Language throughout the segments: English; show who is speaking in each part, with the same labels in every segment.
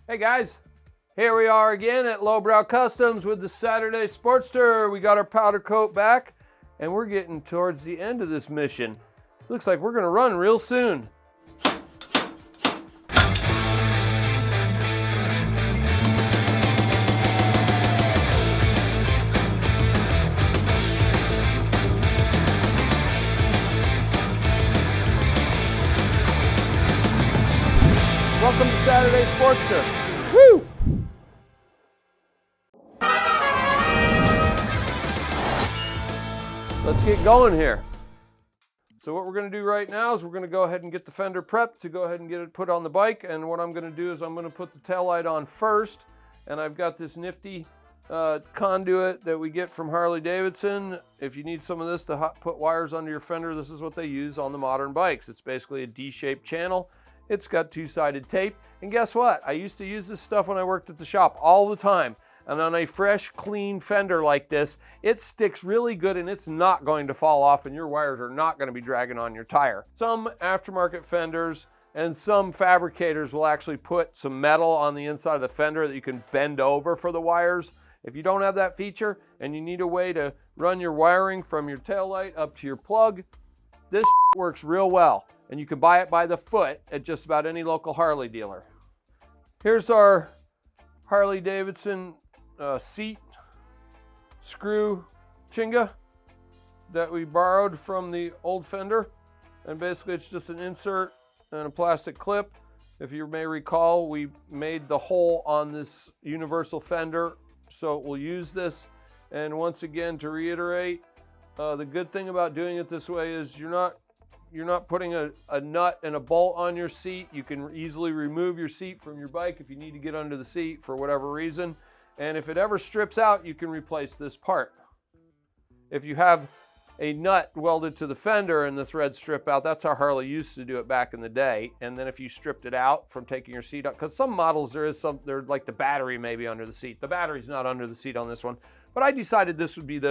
Speaker 1: Hey guys, here we are again at Lowbrow Customs with the Saturday Sportster. We got our powder coat back and we're getting towards the end of this mission. Looks like we're gonna run real soon. Welcome to Saturday Sportster. Woo! Let's get going here. So what we're going to do right now is we're going to go ahead and get the Fender Prep to go ahead and get it put on the bike. And what I'm going to do is I'm going to put the taillight on first. And I've got this nifty conduit that we get from Harley-Davidson. If you need some of this to put wires under your fender, this is what they use on the modern bikes. It's basically a D-shaped channel. It's got two-sided tape. And guess what? I used to use this stuff when I worked at the shop all the time. And on a fresh, clean fender like this, it sticks really good and it's not going to fall off and your wires are not going to be dragging on your tire. Some aftermarket fenders and some fabricators will actually put some metal on the inside of the fender that you can bend over for the wires. If you don't have that feature and you need a way to run your wiring from your taillight up to your plug, this works real well. And you can buy it by the foot at just about any local Harley dealer. Here's our Harley-Davidson seat screw chinga that we borrowed from the old fender. And basically it's just an insert and a plastic clip. If you may recall, we made the hole on this universal fender, so we'll use this. And once again, to reiterate, the good thing about doing it this way is you're not putting a nut and a bolt on your seat. You can easily remove your seat from your bike if you need to get under the seat for whatever reason. And if it ever strips out, you can replace this part. If you have a nut welded to the fender and the threads strip out, that's how Harley used to do it back in the day. And then if you stripped it out from taking your seat out, because some models there's like the battery maybe under the seat. The battery's not under the seat on this one. But I decided this would be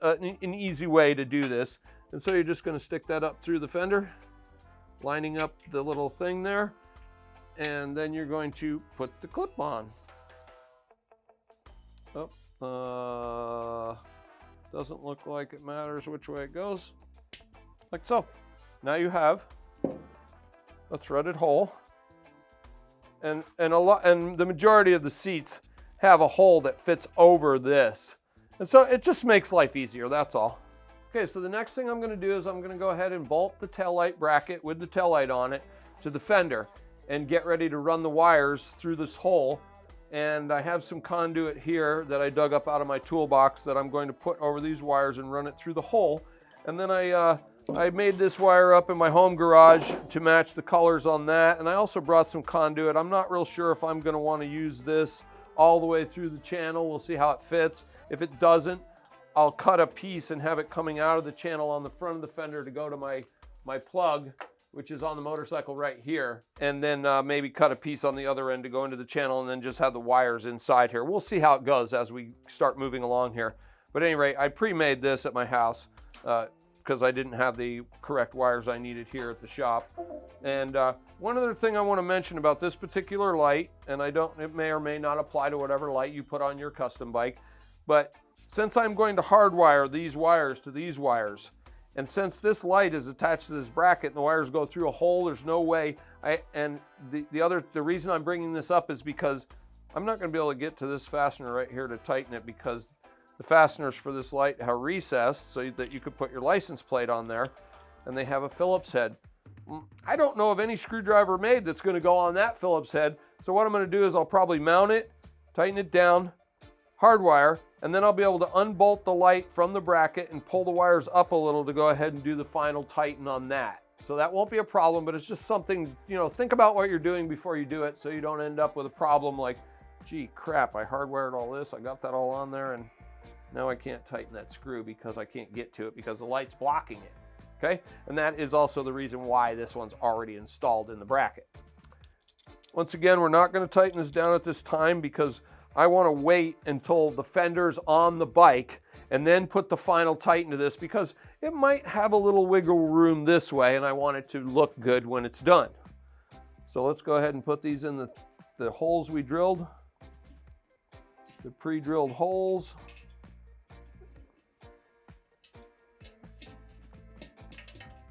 Speaker 1: an easy way to do this. And so you're just going to stick that up through the fender, lining up the little thing there, and then you're going to put the clip on. Oh, doesn't look like it matters which way it goes, like so. Now you have a threaded hole, and the majority of the seats have a hole that fits over this, and so it just makes life easier. That's all. Okay, so the next thing I'm going to do is I'm going to go ahead and bolt the taillight bracket with the taillight on it to the fender and get ready to run the wires through this hole. And I have some conduit here that I dug up out of my toolbox that I'm going to put over these wires and run it through the hole. And then I made this wire up in my home garage to match the colors on that. And I also brought some conduit. I'm not real sure if I'm going to want to use this all the way through the channel. We'll see how it fits. If it doesn't, I'll cut a piece and have it coming out of the channel on the front of the fender to go to my plug, which is on the motorcycle right here. And then maybe cut a piece on the other end to go into the channel and then just have the wires inside here. We'll see how it goes as we start moving along here. But at any rate, I pre-made this at my house because I didn't have the correct wires I needed here at the shop. And one other thing I want to mention about this particular light, and it may or may not apply to whatever light you put on your custom bike, but since I'm going to hardwire these wires to these wires, and since this light is attached to this bracket and the wires go through a hole, there's no way, the reason I'm bringing this up is because I'm not going to be able to get to this fastener right here to tighten it, because the fasteners for this light are recessed so that you could put your license plate on there, and they have a Phillips head. I don't know of any screwdriver made that's going to go on that Phillips head, so what I'm going to do is I'll probably mount it, tighten it down, hardwire, and then I'll be able to unbolt the light from the bracket and pull the wires up a little to go ahead and do the final tighten on that. So that won't be a problem, but it's just something, think about what you're doing before you do it so you don't end up with a problem like, gee, crap, I hardwired all this, I got that all on there, and now I can't tighten that screw because I can't get to it because the light's blocking it, okay? And that is also the reason why this one's already installed in the bracket. Once again, we're not going to tighten this down at this time because I want to wait until the fender's on the bike and then put the final tighten to this, because it might have a little wiggle room this way and I want it to look good when it's done. So let's go ahead and put these in the the holes we drilled, the pre-drilled holes.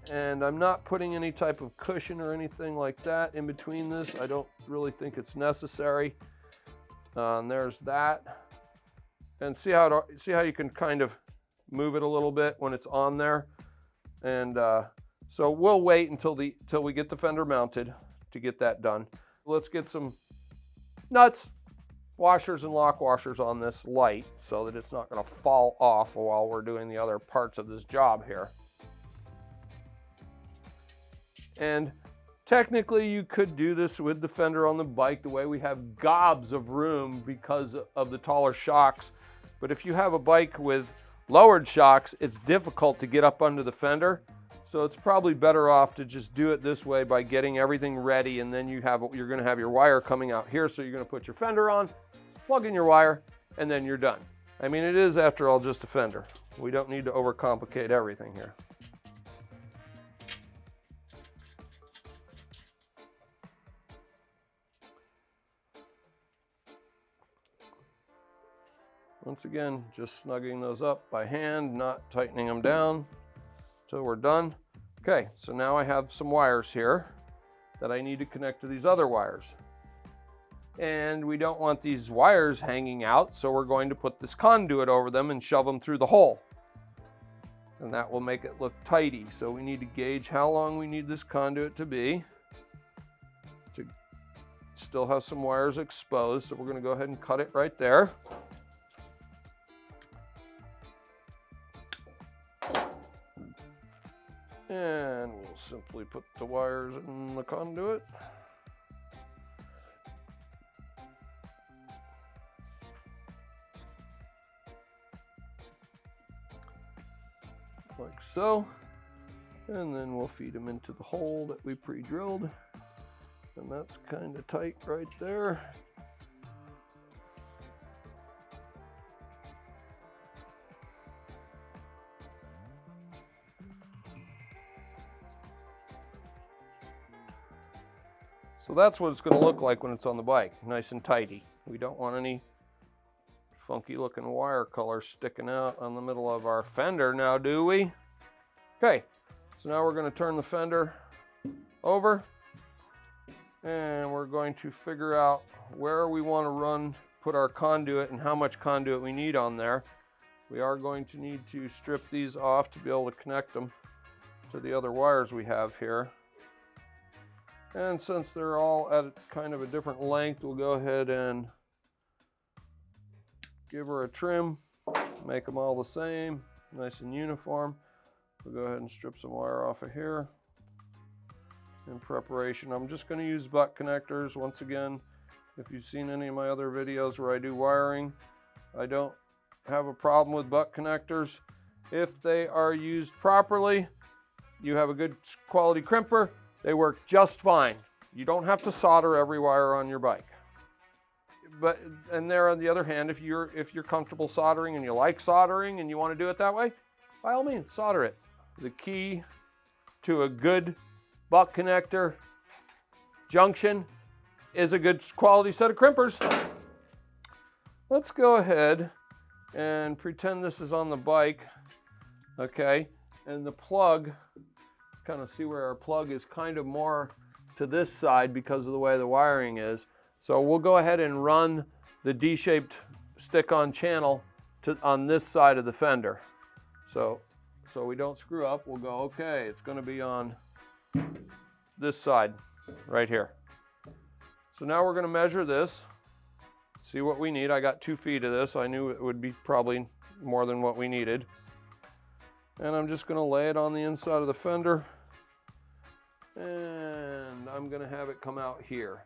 Speaker 1: And I'm not putting any type of cushion or anything like that in between this. I don't really think it's necessary. And there's that. And see how you can kind of move it a little bit when it's on there. And so we'll wait until we get the fender mounted to get that done. Let's get some nuts, washers, and lock washers on this light so that it's not going to fall off while we're doing the other parts of this job here. And technically you could do this with the fender on the bike the way we have gobs of room because of the taller shocks. But if you have a bike with lowered shocks, it's difficult to get up under the fender. So it's probably better off to just do it this way by getting everything ready, and then you're going to have your wire coming out here. So you're going to put your fender on, plug in your wire, and then you're done. I mean, it is, after all, just a fender. We don't need to overcomplicate everything here. Once again, just snugging those up by hand, not tightening them down until we're done. Okay, so now I have some wires here that I need to connect to these other wires. And we don't want these wires hanging out, so we're going to put this conduit over them and shove them through the hole. And that will make it look tidy. So we need to gauge how long we need this conduit to be to still have some wires exposed. So we're going to go ahead and cut it right there. And we'll simply put the wires in the conduit. Like so. And then we'll feed them into the hole that we pre-drilled. And that's kind of tight right there. So that's what it's going to look like when it's on the bike, nice and tidy. We don't want any funky looking wire color sticking out on the middle of our fender now, do we? Okay, so now we're going to turn the fender over and we're going to figure out where we want to put our conduit and how much conduit we need on there. We are going to need to strip these off to be able to connect them to the other wires we have here. And since they're all at kind of a different length, we'll go ahead and give her a trim, make them all the same, nice and uniform. We'll go ahead and strip some wire off of here in preparation. I'm just going to use butt connectors. Once again, if you've seen any of my other videos where I do wiring, I don't have a problem with butt connectors. If they are used properly, you have a good quality crimper, they work just fine. You don't have to solder every wire on your bike. And there, on the other hand, if you're comfortable soldering and you like soldering and you want to do it that way, by all means, solder it. The key to a good butt connector junction is a good quality set of crimpers. Let's go ahead and pretend this is on the bike, okay? And the plug, kind of see where our plug is kind of more to this side because of the way the wiring is. So we'll go ahead and run the D-shaped stick-on channel on this side of the fender. So we don't screw up, we'll go, okay, it's going to be on this side right here. So now we're going to measure this, see what we need. I got 2 feet of this. I knew it would be probably more than what we needed. And I'm just going to lay it on the inside of the fender. And I'm going to have it come out here.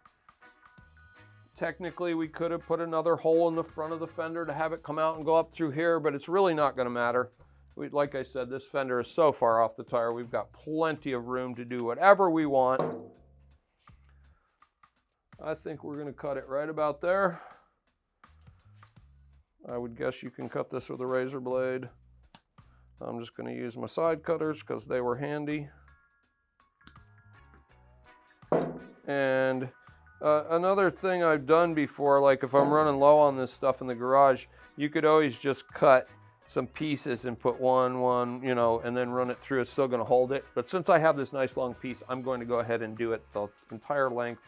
Speaker 1: Technically, we could have put another hole in the front of the fender to have it come out and go up through here, but it's really not going to matter. Like I said, this fender is so far off the tire, we've got plenty of room to do whatever we want. I think we're going to cut it right about there. I would guess you can cut this with a razor blade. I'm just going to use my side cutters because they were handy. And Another thing I've done before, like if I'm running low on this stuff in the garage, you could always just cut some pieces and put one, you know, and then run it through. It's still going to hold it. But since I have this nice long piece, I'm going to go ahead and do it the entire length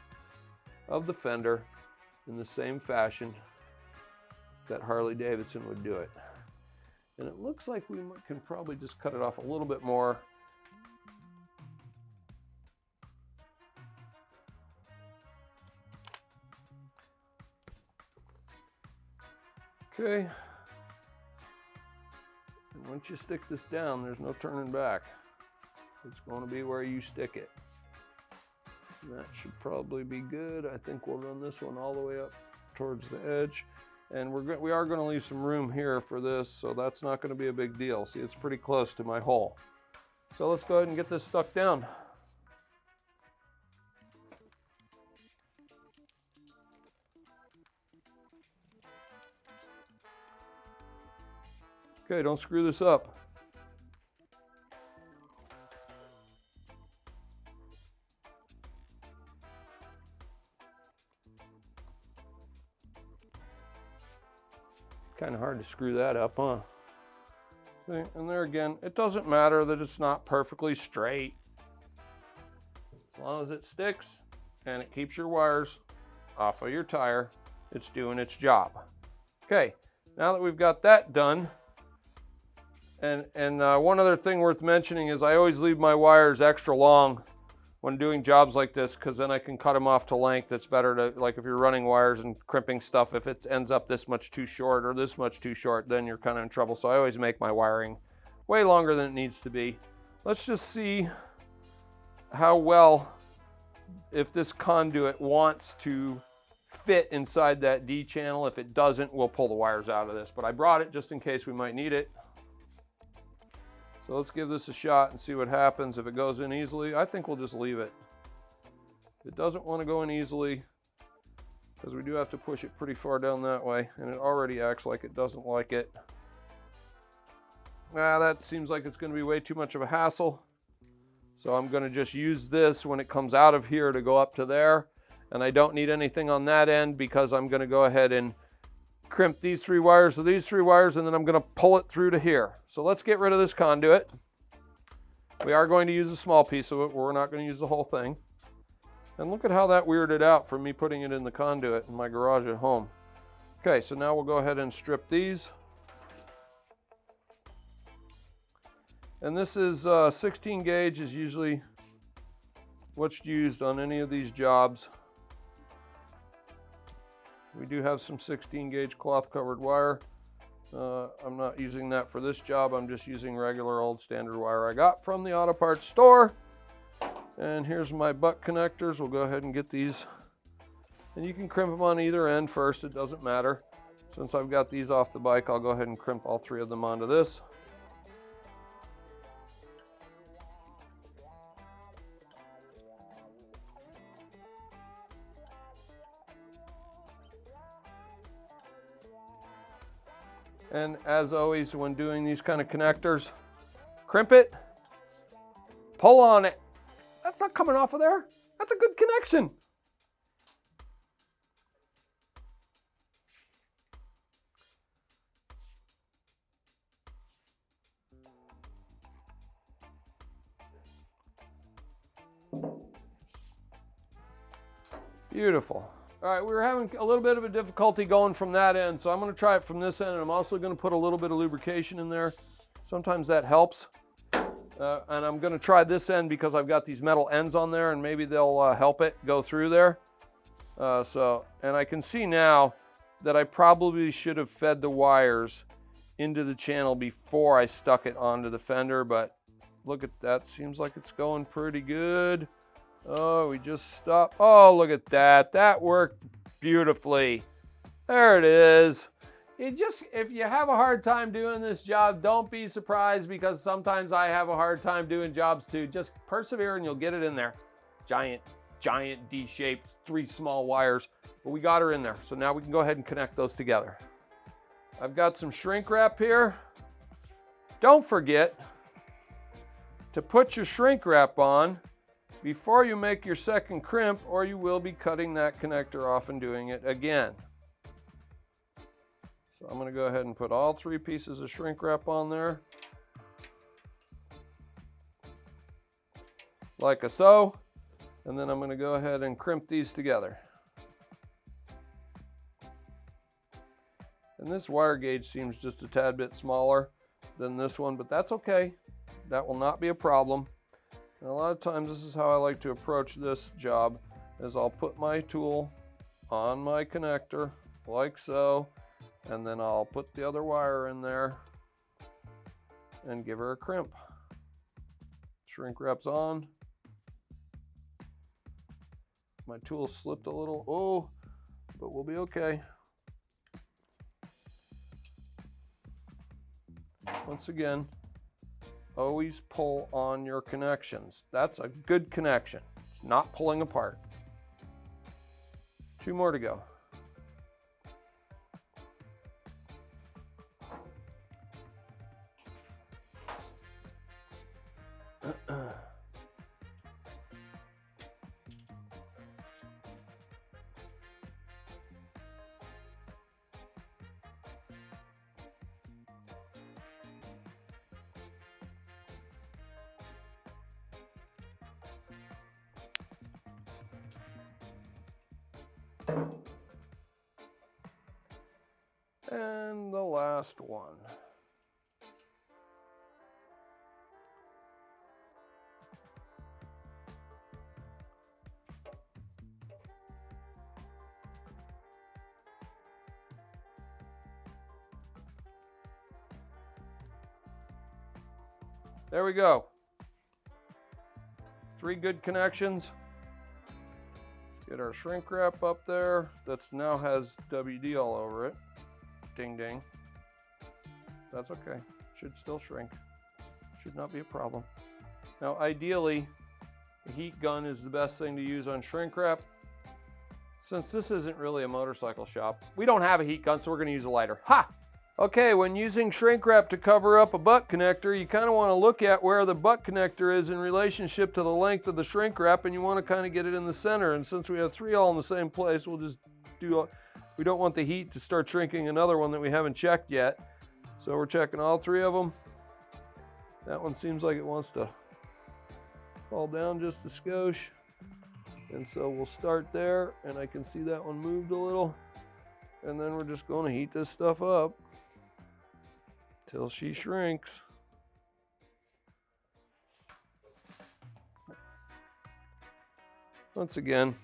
Speaker 1: of the fender in the same fashion that Harley-Davidson would do it. And it looks like we can probably just cut it off a little bit more. Okay. And once you stick this down, there's no turning back. It's going to be where you stick it. And that should probably be good. I think we'll run this one all the way up towards the edge. And we are going to leave some room here for this, so that's not going to be a big deal. See, it's pretty close to my hole. So let's go ahead and get this stuck down. Okay, don't screw this up. Kind of hard to screw that up, huh? See, and there again, it doesn't matter that it's not perfectly straight. As long as it sticks and it keeps your wires off of your tire, it's doing its job. Okay, now that we've got that done, and one other thing worth mentioning is I always leave my wires extra long when doing jobs like this, because then I can cut them off to length. It's better to, like if you're running wires and crimping stuff, if it ends up this much too short or this much too short, then you're kind of in trouble. So I always make my wiring way longer than it needs to be. Let's just see how well, if this conduit wants to fit inside that D channel. If it doesn't, we'll pull the wires out of this. But I brought it just in case we might need it. So let's give this a shot and see what happens. If it goes in easily, I think we'll just leave it. If it doesn't want to go in easily, because we do have to push it pretty far down that way, and it already acts like it doesn't like it. That seems like it's going to be way too much of a hassle. So I'm going to just use this when it comes out of here to go up to there. And I don't need anything on that end because I'm going to go ahead and crimp these 3 wires to these 3 wires, and then I'm going to pull it through to here. So let's get rid of this conduit. We are going to use a small piece of it. We're not going to use the whole thing. And look at how that weirded out from me putting it in the conduit in my garage at home. Okay, so now we'll go ahead and strip these. And this is 16 gauge is usually what's used on any of these jobs. We do have some 16 gauge cloth covered wire. I'm not using that for this job. I'm just using regular old standard wire I got from the auto parts store. And here's my butt connectors. We'll go ahead and get these. And you can crimp them on either end first. It doesn't matter. Since I've got these off the bike, I'll go ahead and crimp all 3 of them onto this. And as always, when doing these kind of connectors, crimp it, pull on it. That's not coming off of there. That's a good connection. Beautiful. All right, we were having a little bit of a difficulty going from that end, so I'm going to try it from this end, and I'm also going to put a little bit of lubrication in there. Sometimes that helps. And I'm going to try this end because I've got these metal ends on there, and maybe they'll help it go through there. And I can see now that I probably should have fed the wires into the channel before I stuck it onto the fender, but look at that. Seems like it's going pretty good. Oh, we just stopped. Oh, look at that. That worked beautifully. There it is. If you have a hard time doing this job, don't be surprised, because sometimes I have a hard time doing jobs too. Just persevere and you'll get it in there. Giant D-shaped, 3 small wires, but we got her in there. So now we can go ahead and connect those together. I've got some shrink wrap here. Don't forget to put your shrink wrap on before you make your second crimp, or you will be cutting that connector off and doing it again. So I'm going to go ahead and put all 3 pieces of shrink wrap on there, like so, and then I'm going to go ahead and crimp these together. And this wire gauge seems just a tad bit smaller than this one, but that's okay. That will not be a problem. And a lot of times this is how I like to approach this job, is I'll put my tool on my connector like so, and then I'll put the other wire in there and give her a crimp. Shrink wrap's on. My tool slipped a little, oh, but we'll be okay. Once again, always pull on your connections. That's a good connection. It's not pulling apart. 2 more to go. And the last one. There we go. 3 good connections. Get our shrink wrap up there. That's now has WD all over it. Ding ding. That's okay. Should still shrink. Should not be a problem. Now ideally, a heat gun is the best thing to use on shrink wrap. Since this isn't really a motorcycle shop, we don't have a heat gun, so we're going to use a lighter. Ha! Okay, when using shrink wrap to cover up a butt connector, you kind of want to look at where the butt connector is in relationship to the length of the shrink wrap, and you want to kind of get it in the center. And since we have 3 all in the same place, we'll just do, we don't want the heat to start shrinking another one that we haven't checked yet. So we're checking all 3 of them. That one seems like it wants to fall down just a skosh. And so we'll start there, and I can see that one moved a little. And then we're just going to heat this stuff up till she shrinks. Once again,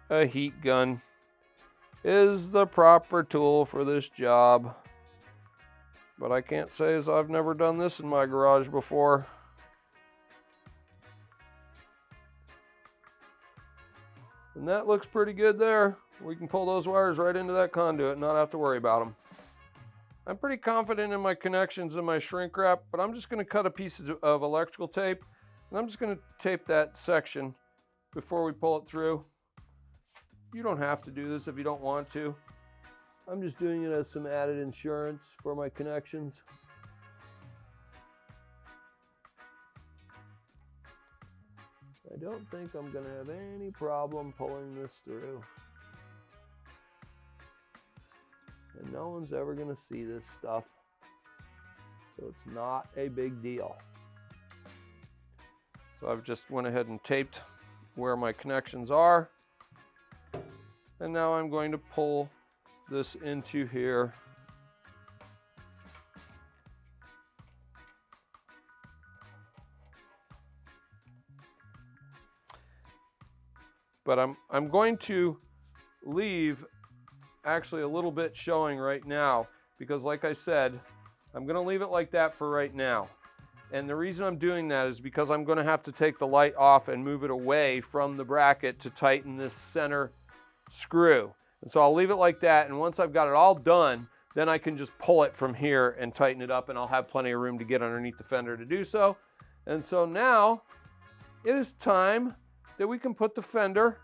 Speaker 1: a heat gun is the proper tool for this job. But I can't say as I've never done this in my garage before. And that looks pretty good there. We can pull those wires right into that conduit and not have to worry about them. I'm pretty confident in my connections and my shrink wrap, but I'm just going to cut a piece of electrical tape, and I'm just going to tape that section before we pull it through. You don't have to do this if you don't want to. I'm just doing it as some added insurance for my connections. I don't think I'm going to have any problem pulling this through. And no one's ever going to see this stuff, so it's not a big deal. So I've just went ahead and taped where my connections are, and now I'm going to pull this into here. But I'm going to leave actually a little bit showing right now, because like I said, I'm going to leave it like that for right now. And the reason I'm doing that is because I'm going to have to take the light off and move it away from the bracket to tighten this center screw. And so I'll leave it like that, and once I've got it all done, then I can just pull it from here and tighten it up, and I'll have plenty of room to get underneath the fender to do so. And so now it is time that we can put the fender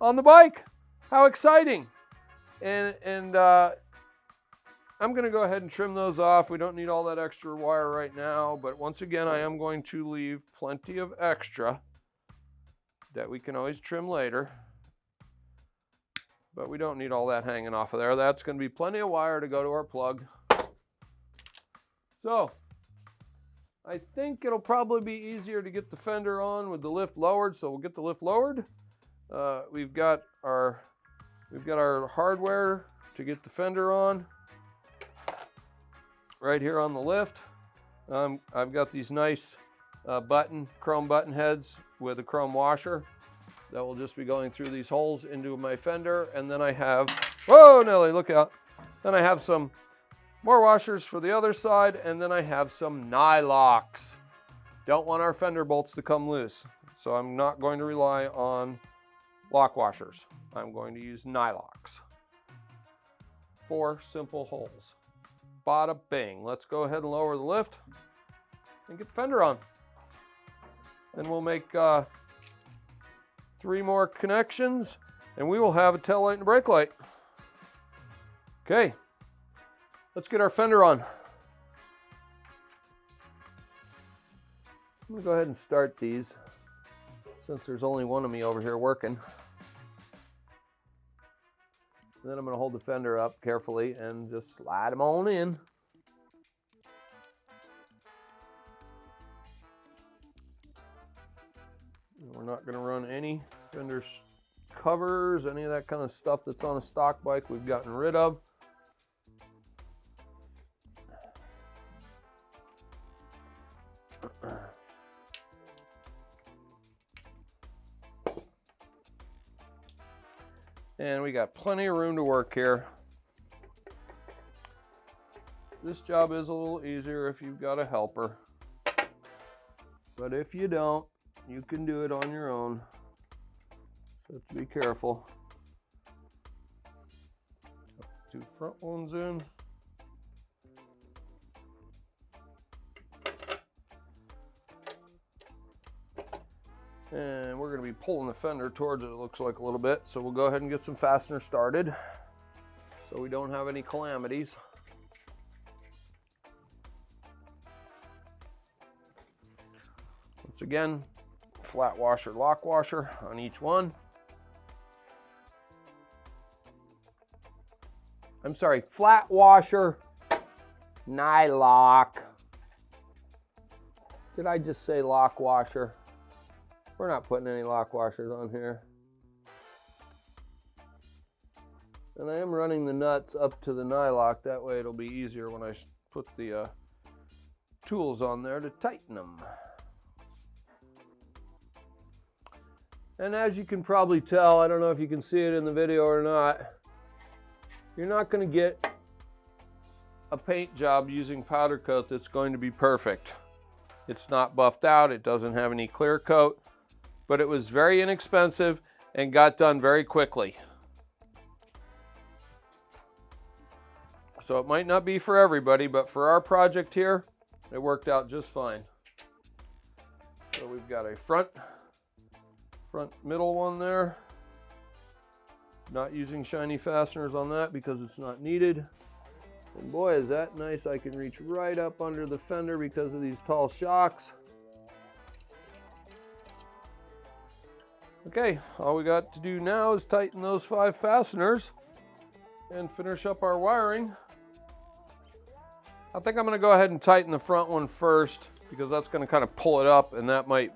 Speaker 1: on the bike. How exciting! And I'm going to go ahead and trim those off. We don't need all that extra wire right now, but once again, I am going to leave plenty of extra that we can always trim later. But we don't need all that hanging off of there. That's going to be plenty of wire to go to our plug. So I think it'll probably be easier to get the fender on with the lift lowered, so we'll get the lift lowered. We've got our hardware to get the fender on right here on the lift. I've got these nice chrome button heads with a chrome washer that will just be going through these holes into my fender. And then I have, whoa Nelly, look out. Then I have some more washers for the other side, and then I have some nylocks. Don't want our fender bolts to come loose, so I'm not going to rely on lock washers. I'm going to use nylocks. 4 simple holes. Bada bing. Let's go ahead and lower the lift and get the fender on. Then we'll make 3 more connections, and we will have a tail light and a brake light. Okay, let's get our fender on. I'm gonna go ahead and start these since there's only one of me over here working. Then I'm gonna hold the fender up carefully and just slide them on in. We're not going to run any fender covers, any of that kind of stuff that's on a stock bike we've gotten rid of. And we got plenty of room to work here. This job is a little easier if you've got a helper. But if you don't, you can do it on your own. So have to be careful. 2 front ones in. And we're going to be pulling the fender towards it, it looks like a little bit. So we'll go ahead and get some fasteners started so we don't have any calamities. Once again, flat washer, lock washer on each one. I'm sorry, flat washer, nylock. Did I just say lock washer? We're not putting any lock washers on here. And I am running the nuts up to the nylock, that way it'll be easier when I put the tools on there to tighten them. And as you can probably tell, I don't know if you can see it in the video or not, you're not going to get a paint job using powder coat that's going to be perfect. It's not buffed out, it doesn't have any clear coat, but it was very inexpensive and got done very quickly. So it might not be for everybody, but for our project here, it worked out just fine. So we've got a front middle one there. Not using shiny fasteners on that because it's not needed. And boy, is that nice. I can reach right up under the fender because of these tall shocks. Okay, all we got to do now is tighten those 5 fasteners and finish up our wiring. I think I'm going to go ahead and tighten the front one first because that's going to kind of pull it up, and that might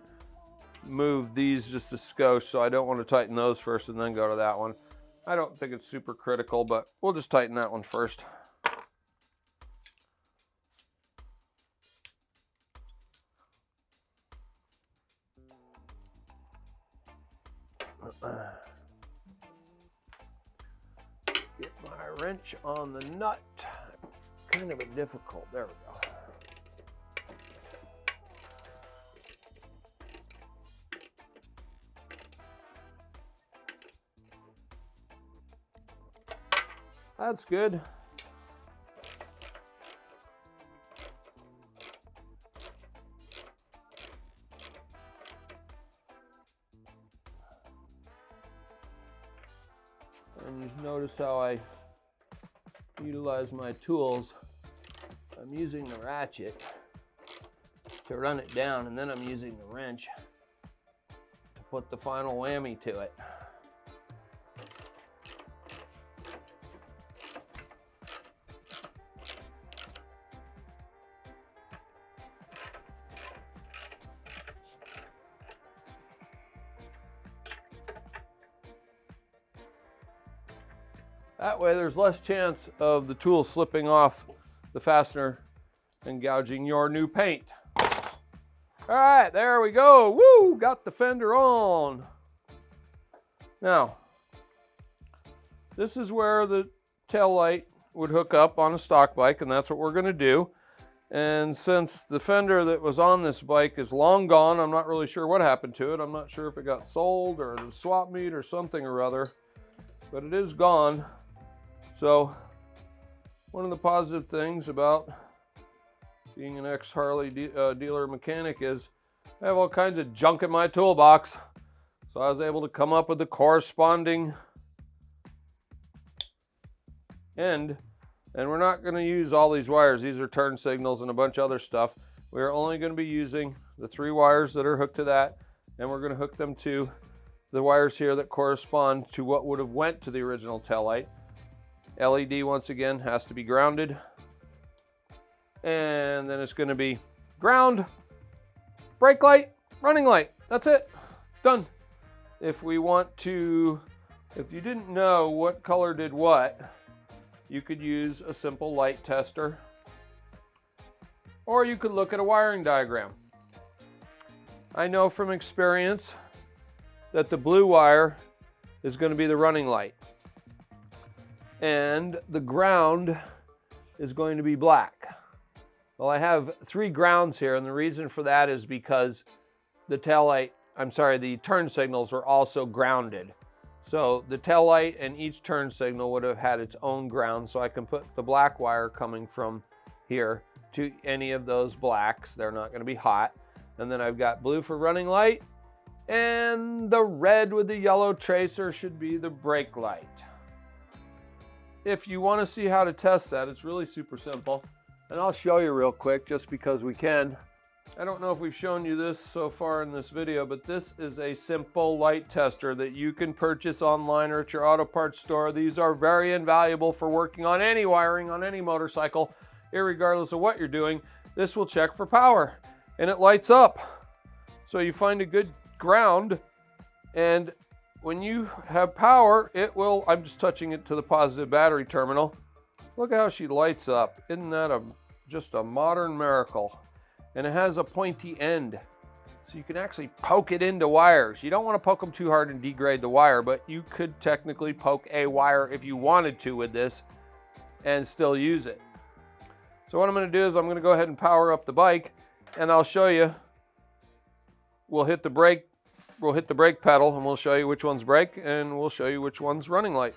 Speaker 1: move these just a skosh, so I don't want to tighten those first and then go to that one. I don't think it's super critical, but we'll just tighten that one first. Get my wrench on the nut. Kind of a difficult, there we go. That's good. And you notice how I utilize my tools. I'm using the ratchet to run it down, and then I'm using the wrench to put the final whammy to it. That way there's less chance of the tool slipping off the fastener and gouging your new paint. All right, there we go. Woo, got the fender on. Now, this is where the tail light would hook up on a stock bike, and that's what we're gonna do. And since the fender that was on this bike is long gone, I'm not really sure what happened to it. I'm not sure if it got sold or the swap meet or something or other, but it is gone. So one of the positive things about being an ex-Harley dealer mechanic is I have all kinds of junk in my toolbox. So I was able to come up with the corresponding end. And we're not going to use all these wires. These are turn signals and a bunch of other stuff. We're only going to be using the 3 wires that are hooked to that. And we're going to hook them to the wires here that correspond to what would have went to the original taillight. LED, once again, has to be grounded. And then it's going to be ground, brake light, running light. That's it. Done. If we want to, if you didn't know what color did what, you could use a simple light tester, or you could look at a wiring diagram. I know from experience that the blue wire is going to be the running light, and the ground is going to be black. Well, I have 3 grounds here, and the reason for that is because the the turn signals are also grounded. So the tail light and each turn signal would have had its own ground, so I can put the black wire coming from here to any of those blacks. They're not going to be hot. And then I've got blue for running light, and the red with the yellow tracer should be the brake light. If you want to see how to test that, it's really super simple. And I'll show you real quick just because we can. I don't know if we've shown you this so far in this video, but this is a simple light tester that you can purchase online or at your auto parts store. These are very invaluable for working on any wiring on any motorcycle, irregardless of what you're doing. This will check for power, and it lights up. So you find a good ground, and when you have power, it will, I'm just touching it to the positive battery terminal. Look at how she lights up. Isn't that just a modern miracle? And it has a pointy end, so you can actually poke it into wires. You don't want to poke them too hard and degrade the wire, but you could technically poke a wire if you wanted to with this and still use it. So what I'm going to do is I'm going to go ahead and power up the bike, and I'll show you. We'll hit the brake pedal, and we'll show you which one's brake, and we'll show you which one's running light.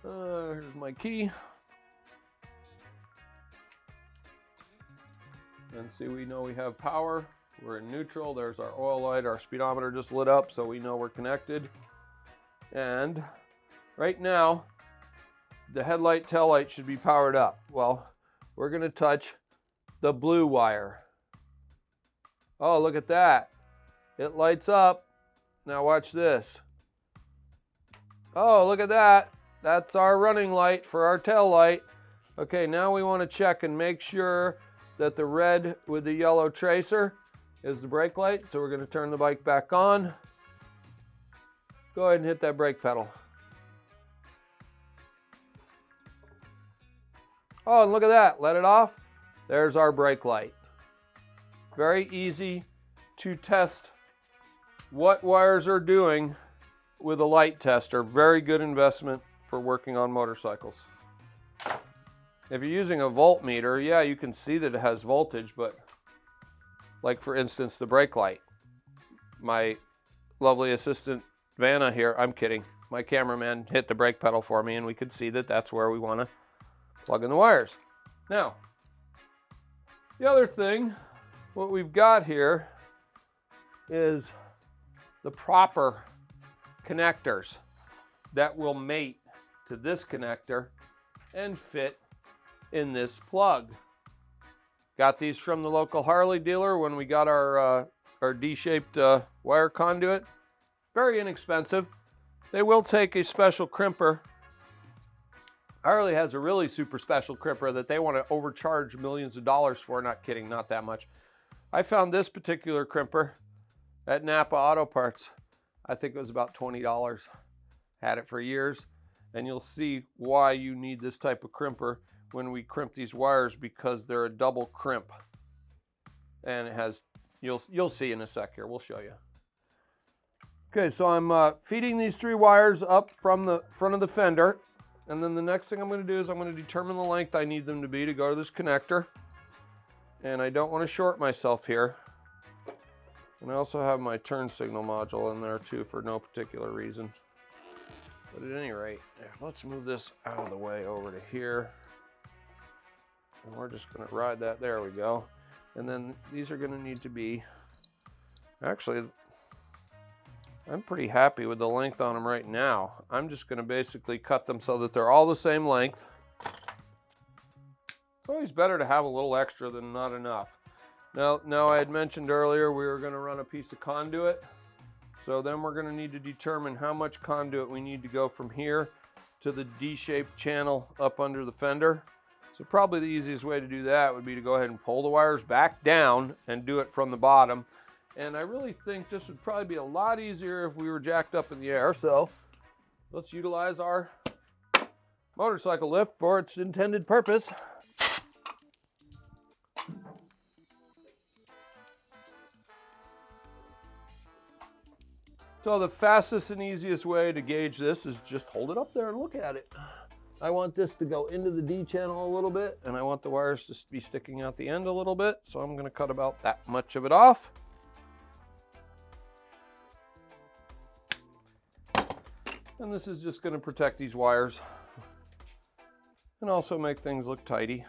Speaker 1: Here's my key. And see, we know we have power. We're in neutral. There's our oil light. Our speedometer just lit up, so we know we're connected. And right now, the headlight, tail light should be powered up. Well, we're going to touch the blue wire. Oh, look at that. It lights up. Now watch this. Oh, look at that. That's our running light for our tail light. Okay, now we want to check and make sure that the red with the yellow tracer is the brake light. So we're going to turn the bike back on. Go ahead and hit that brake pedal. Oh, and look at that. Let it off. There's our brake light. Very easy to test what wires are doing with a light tester. Very good investment for working on motorcycles. If you're using a voltmeter, yeah, you can see that it has voltage, but like for instance, the brake light. My lovely assistant, Vanna here, I'm kidding. My cameraman hit the brake pedal for me, and we could see that that's where we want to plug in the wires. Now, the other thing, what we've got here is the proper connectors that will mate to this connector and fit in this plug. Got these from the local Harley dealer when we got our or D-shaped wire conduit. Very inexpensive. They will take a special crimper. Harley has a really super special crimper that they want to overcharge millions of dollars for. Not kidding, not that much. I found this particular crimper at Napa Auto Parts. I think it was about $20. Had it for years. And you'll see why you need this type of crimper when we crimp these wires, because they're a double crimp. And it has, you'll see in a sec here, we'll show you. Okay, so I'm feeding these 3 wires up from the front of the fender. And then the next thing I'm going to do is I'm going to determine the length I need them to be to go to this connector. And I don't want to short myself here. And I also have my turn signal module in there too for no particular reason. But at any rate, let's move this out of the way over to here. And we're just going to ride that. There we go. And then these are going to need to be, actually, I'm pretty happy with the length on them right now. I'm just going to basically cut them so that they're all the same length. It's always better to have a little extra than not enough. Now I had mentioned earlier we were going to run a piece of conduit. So then we're going to need to determine how much conduit we need to go from here to the D-shaped channel up under the fender. So probably the easiest way to do that would be to go ahead and pull the wires back down and do it from the bottom. And I really think this would probably be a lot easier if we were jacked up in the air. So let's utilize our motorcycle lift for its intended purpose. So the fastest and easiest way to gauge this is just hold it up there and look at it. I want this to go into the D channel a little bit, and I want the wires to be sticking out the end a little bit. So I'm going to cut about that much of it off. And this is just going to protect these wires and also make things look tidy.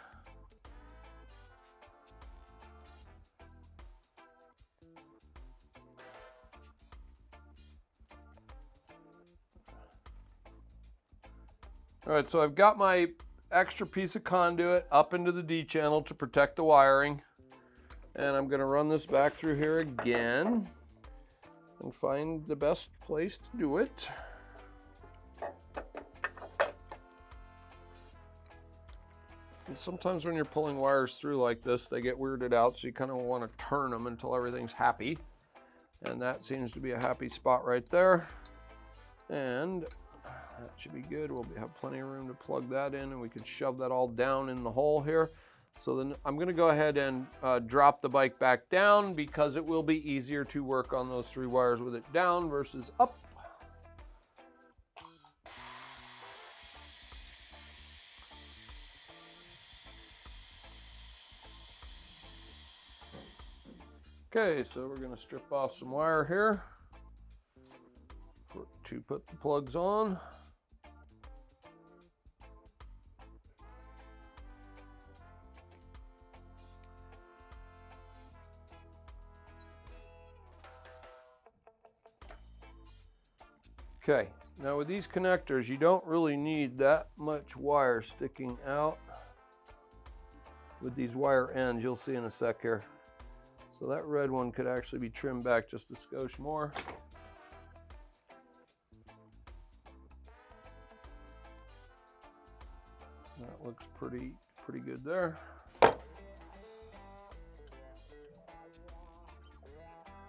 Speaker 1: All right, so I've got my extra piece of conduit up into the D channel to protect the wiring. And I'm going to run this back through here again and find the best place to do it. And sometimes when you're pulling wires through like this, they get weirded out, so you kind of want to turn them until everything's happy. And that seems to be a happy spot right there. And that should be good. We'll have plenty of room to plug that in, and we can shove that all down in the hole here. So then I'm going to go ahead and drop the bike back down, because it will be easier to work on those 3 wires with it down versus up. Okay, so we're going to strip off some wire here to put the plugs on. Okay, now with these connectors, you don't really need that much wire sticking out with these wire ends. You'll see in a sec here. So that red one could actually be trimmed back just a skosh more. That looks pretty good there.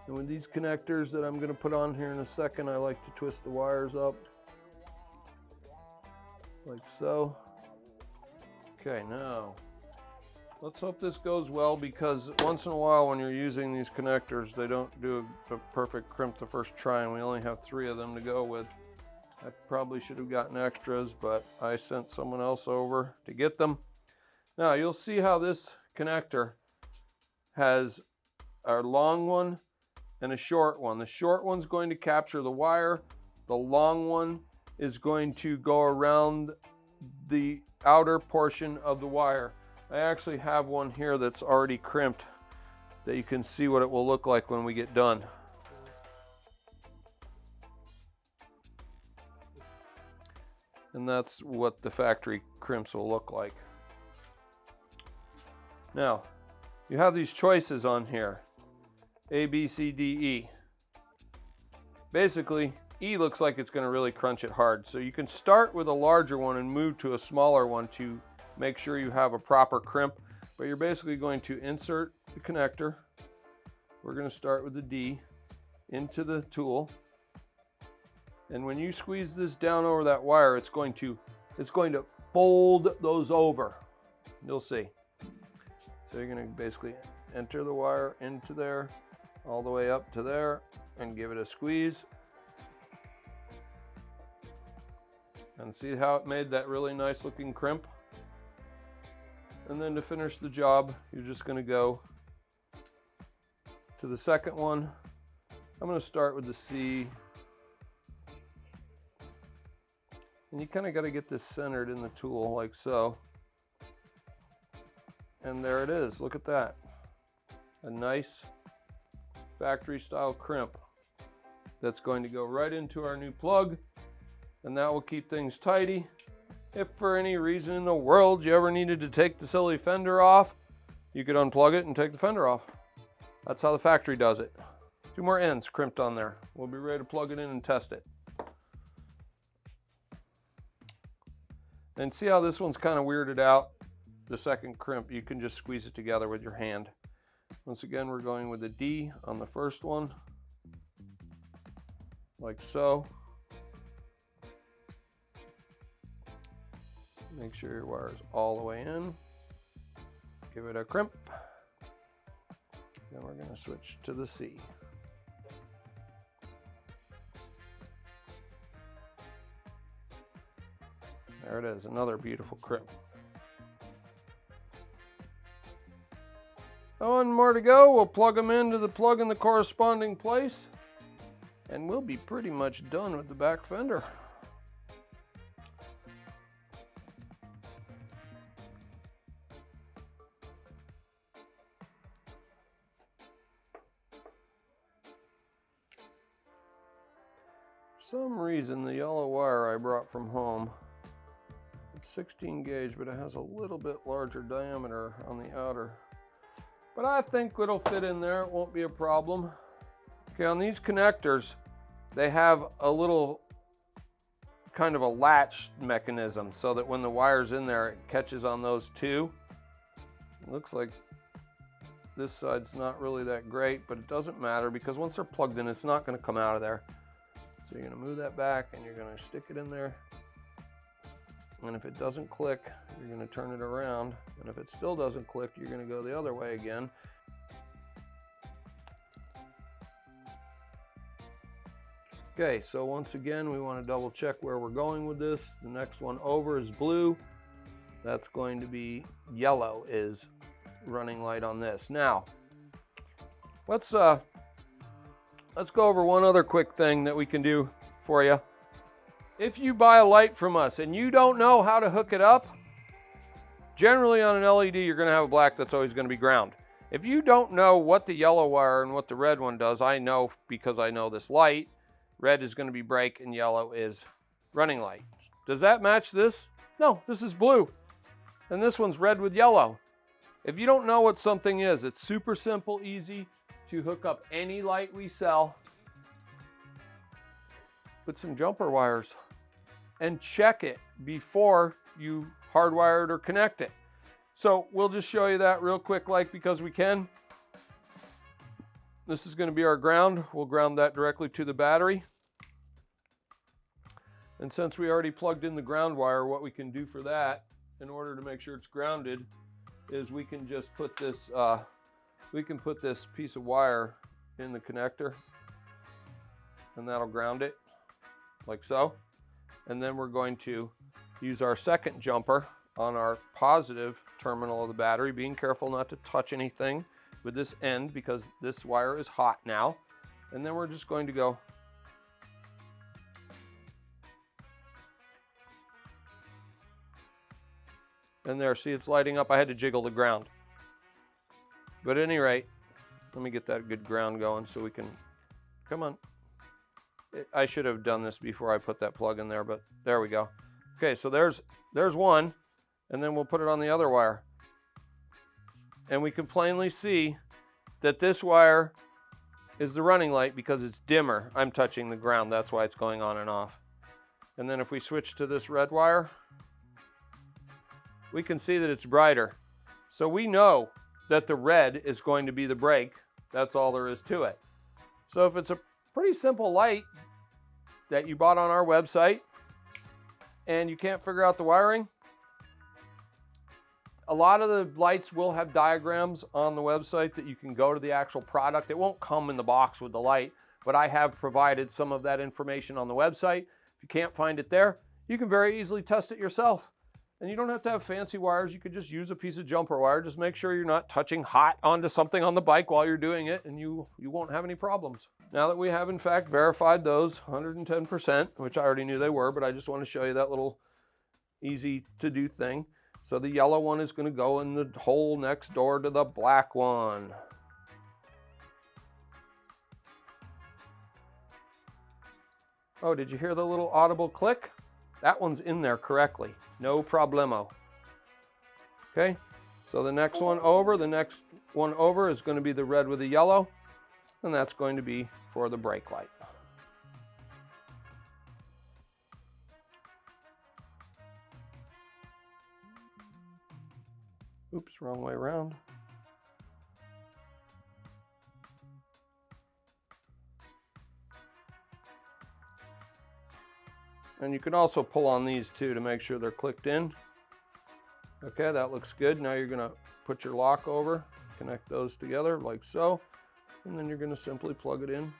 Speaker 1: And with these connectors that I'm going to put on here in a second, I like to twist the wires up like so. Okay, now let's hope this goes well, because once in a while when you're using these connectors, they don't do a perfect crimp the first try, and we only have 3 of them to go with. I probably should have gotten extras, but I sent someone else over to get them. Now you'll see how this connector has a long one and a short one. The short one's going to capture the wire. The long one is going to go around the outer portion of the wire. I actually have one here that's already crimped that you can see what it will look like when we get done. And that's what the factory crimps will look like. Now, you have these choices on here. A, B, C, D, E. Basically, E looks like it's going to really crunch it hard. So you can start with a larger one and move to a smaller one to make sure you have a proper crimp. But you're basically going to insert the connector. We're going to start with the D into the tool. And when you squeeze this down over that wire, it's going to fold those over. You'll see. So you're going to basically enter the wire into there, all the way up to there, and give it a squeeze. And see how it made that really nice looking crimp? And then to finish the job, you're just going to go to the second one. I'm going to start with the C. And you kind of got to get this centered in the tool like so. And there it is. Look at that. A nice factory style crimp that's going to go right into our new plug, and that will keep things tidy. If for any reason in the world you ever needed to take the silly fender off, you could unplug it and take the fender off. That's how the factory does it. 2 more ends crimped on there. We'll be ready to plug it in and test it. And see how this one's kind of weirded out? The second crimp, you can just squeeze it together with your hand. Once again, we're going with a D on the first one, like so. Make sure your wire is all the way in. Give it a crimp. Then we're going to switch to the C. There it is, another beautiful crimp. One more to go. We'll plug them into the plug in the corresponding place, and we'll be pretty much done with the back fender. For some reason, the yellow wire I brought from home, it's 16 gauge, but it has a little bit larger diameter on the outer. But I think it'll fit in there. It won't be a problem. Okay, on these connectors, they have a little kind of a latch mechanism so that when the wire's in there, it catches on those two. It looks like this side's not really that great, but it doesn't matter because once they're plugged in, it's not going to come out of there. So you're going to move that back and you're going to stick it in there. And if it doesn't click, you're going to turn it around. And if it still doesn't click, you're going to go the other way again. Okay, so once again, we want to double check where we're going with this. The next one over is blue. That's going to be yellow is running light on this. Now, let's go over one other quick thing that we can do for you. If you buy a light from us and you don't know how to hook it up, generally on an LED, you're going to have a black that's always going to be ground. If you don't know what the yellow wire and what the red one does, I know because I know this light. Red is going to be brake and yellow is running light. Does that match this? No, this is blue. And this one's red with yellow. If you don't know what something is, it's super simple, easy to hook up any light we sell with some jumper wires. And check it before you hardwire it or connect it. So we'll just show you that real quick, like because we can. This is going to be our ground. We'll ground that directly to the battery. And since we already plugged in the ground wire, what we can do for that, in order to make sure it's grounded, is we can just put this piece of wire in the connector, and that'll ground it, like so. And then we're going to use our second jumper on our positive terminal of the battery, being careful not to touch anything with this end because this wire is hot now. And then we're just going to go and there, see it's lighting up. I had to jiggle the ground. But at any rate, let me get that good ground going so we can, come on. I should have done this before I put that plug in there, but there we go. Okay, so there's one, and then we'll put it on the other wire. And we can plainly see that this wire is the running light because it's dimmer. I'm touching the ground, that's why it's going on and off. And then if we switch to this red wire, we can see that it's brighter. So we know that the red is going to be the brake. That's all there is to it. So if it's a pretty simple light that you bought on our website and you can't figure out the wiring, a lot of the lights will have diagrams on the website that you can go to the actual product. It won't come in the box with the light, but I have provided some of that information on the website. If you can't find it there, you can very easily test it yourself. And you don't have to have fancy wires. You could just use a piece of jumper wire. Just make sure you're not touching hot onto something on the bike while you're doing it, and you won't have any problems. Now that we have in fact verified those 110%, which I already knew they were, but I just want to show you that little easy to do thing. So the yellow one is going to go in the hole next door to the black one. Oh, did you hear the little audible click? That one's in there correctly. No problemo. Okay, so the next one over is going to be the red with the yellow, and that's going to be for the brake light. Oops, wrong way around. And you can also pull on these too to make sure they're clicked in. Okay, that looks good. Now you're gonna put your lock over, connect those together like so, and then you're gonna simply plug it in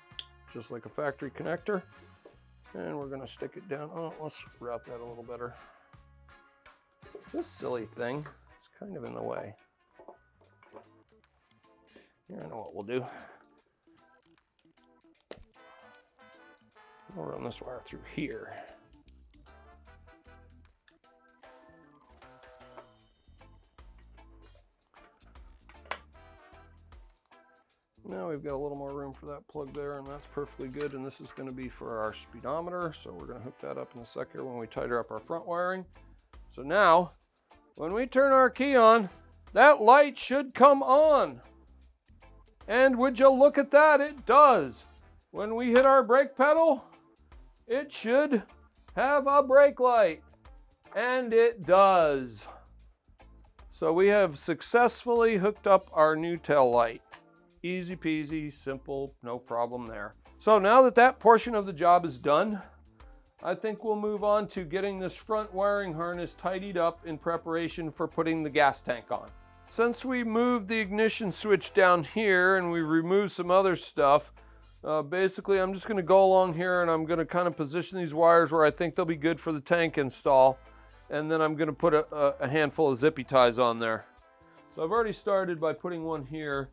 Speaker 1: just like a factory connector. And we're gonna stick it down. Oh, let's route that a little better. This silly thing is kind of in the way. Here, I know what we'll do. We'll run this wire through here. Now we've got a little more room for that plug there, and that's perfectly good. And this is going to be for our speedometer, so we're going to hook that up in a sec here when we tighten up our front wiring. So now, when we turn our key on, that light should come on. And would you look at that? It does. When we hit our brake pedal, it should have a brake light. And it does. So we have successfully hooked up our new tail light. Easy peasy, simple, no problem there. So now that that portion of the job is done, I think we'll move on to getting this front wiring harness tidied up in preparation for putting the gas tank on. Since we moved the ignition switch down here and we removed some other stuff, basically I'm just going to go along here and I'm going to kind of position these wires where I think they'll be good for the tank install, and then I'm going to put a handful of zippy ties on there. So I've already started by putting one here,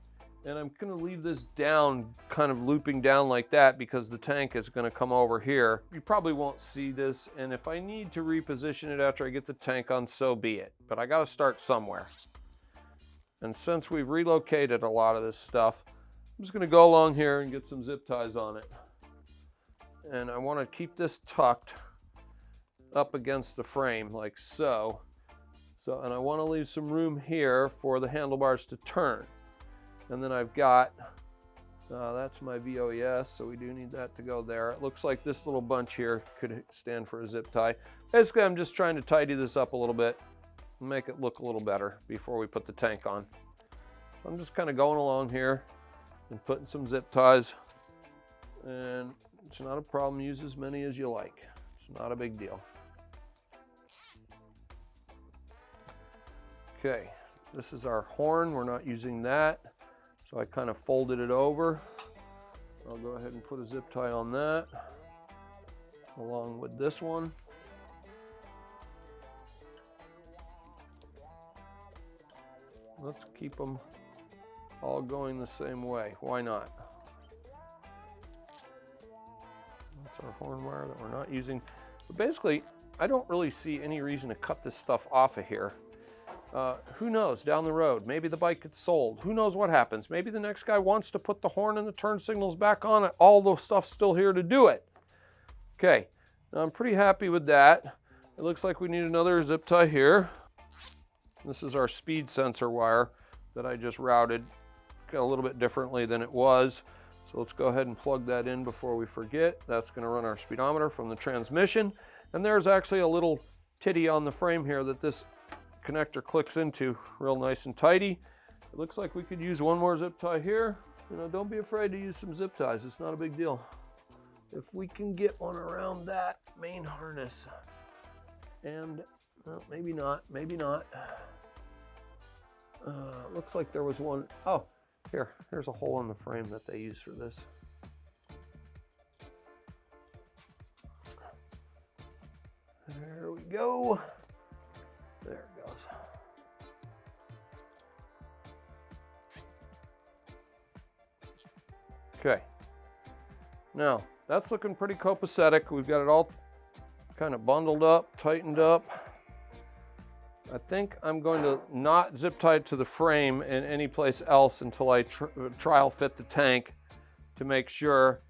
Speaker 1: and I'm going to leave this down, kind of looping down like that, because the tank is going to come over here. You probably won't see this, and if I need to reposition it after I get the tank on, so be it. But I got to start somewhere. And since we've relocated a lot of this stuff, I'm just going to go along here and get some zip ties on it. And I want to keep this tucked up against the frame like so. And I want to leave some room here for the handlebars to turn. And then I've got, that's my VOES, so we do need that to go there. It looks like this little bunch here could stand for a zip tie. Basically, I'm just trying to tidy this up a little bit and make it look a little better before we put the tank on. So I'm just kind of going along here and putting some zip ties. And it's not a problem. Use as many as you like. It's not a big deal. Okay, this is our horn. We're not using that. So I kind of folded it over. I'll go ahead and put a zip tie on that, along with this one. Let's keep them all going the same way. Why not? That's our horn wire that we're not using. But basically, I don't really see any reason to cut this stuff off of here. Who knows, down the road, maybe the bike gets sold. Who knows what happens? Maybe the next guy wants to put the horn and the turn signals back on it. All the stuff's still here to do it. Okay, now I'm pretty happy with that. It looks like we need another zip tie here. This is our speed sensor wire that I just routed a little bit differently than it was. So let's go ahead and plug that in before we forget. That's going to run our speedometer from the transmission. And there's actually a little titty on the frame here that this connector clicks into real nice and tidy. It looks like we could use one more zip tie here. You know, don't be afraid to use some zip ties. It's not a big deal. If we can get one around that main harness. And well, maybe not, maybe not. Looks like there was one. Oh, here's a hole in the frame that they use for this. There we go. There it goes. Okay. Now, that's looking pretty copacetic. We've got it all kind of bundled up, tightened up. I think I'm going to not zip tie it to the frame and any place else until I trial fit the tank to make sure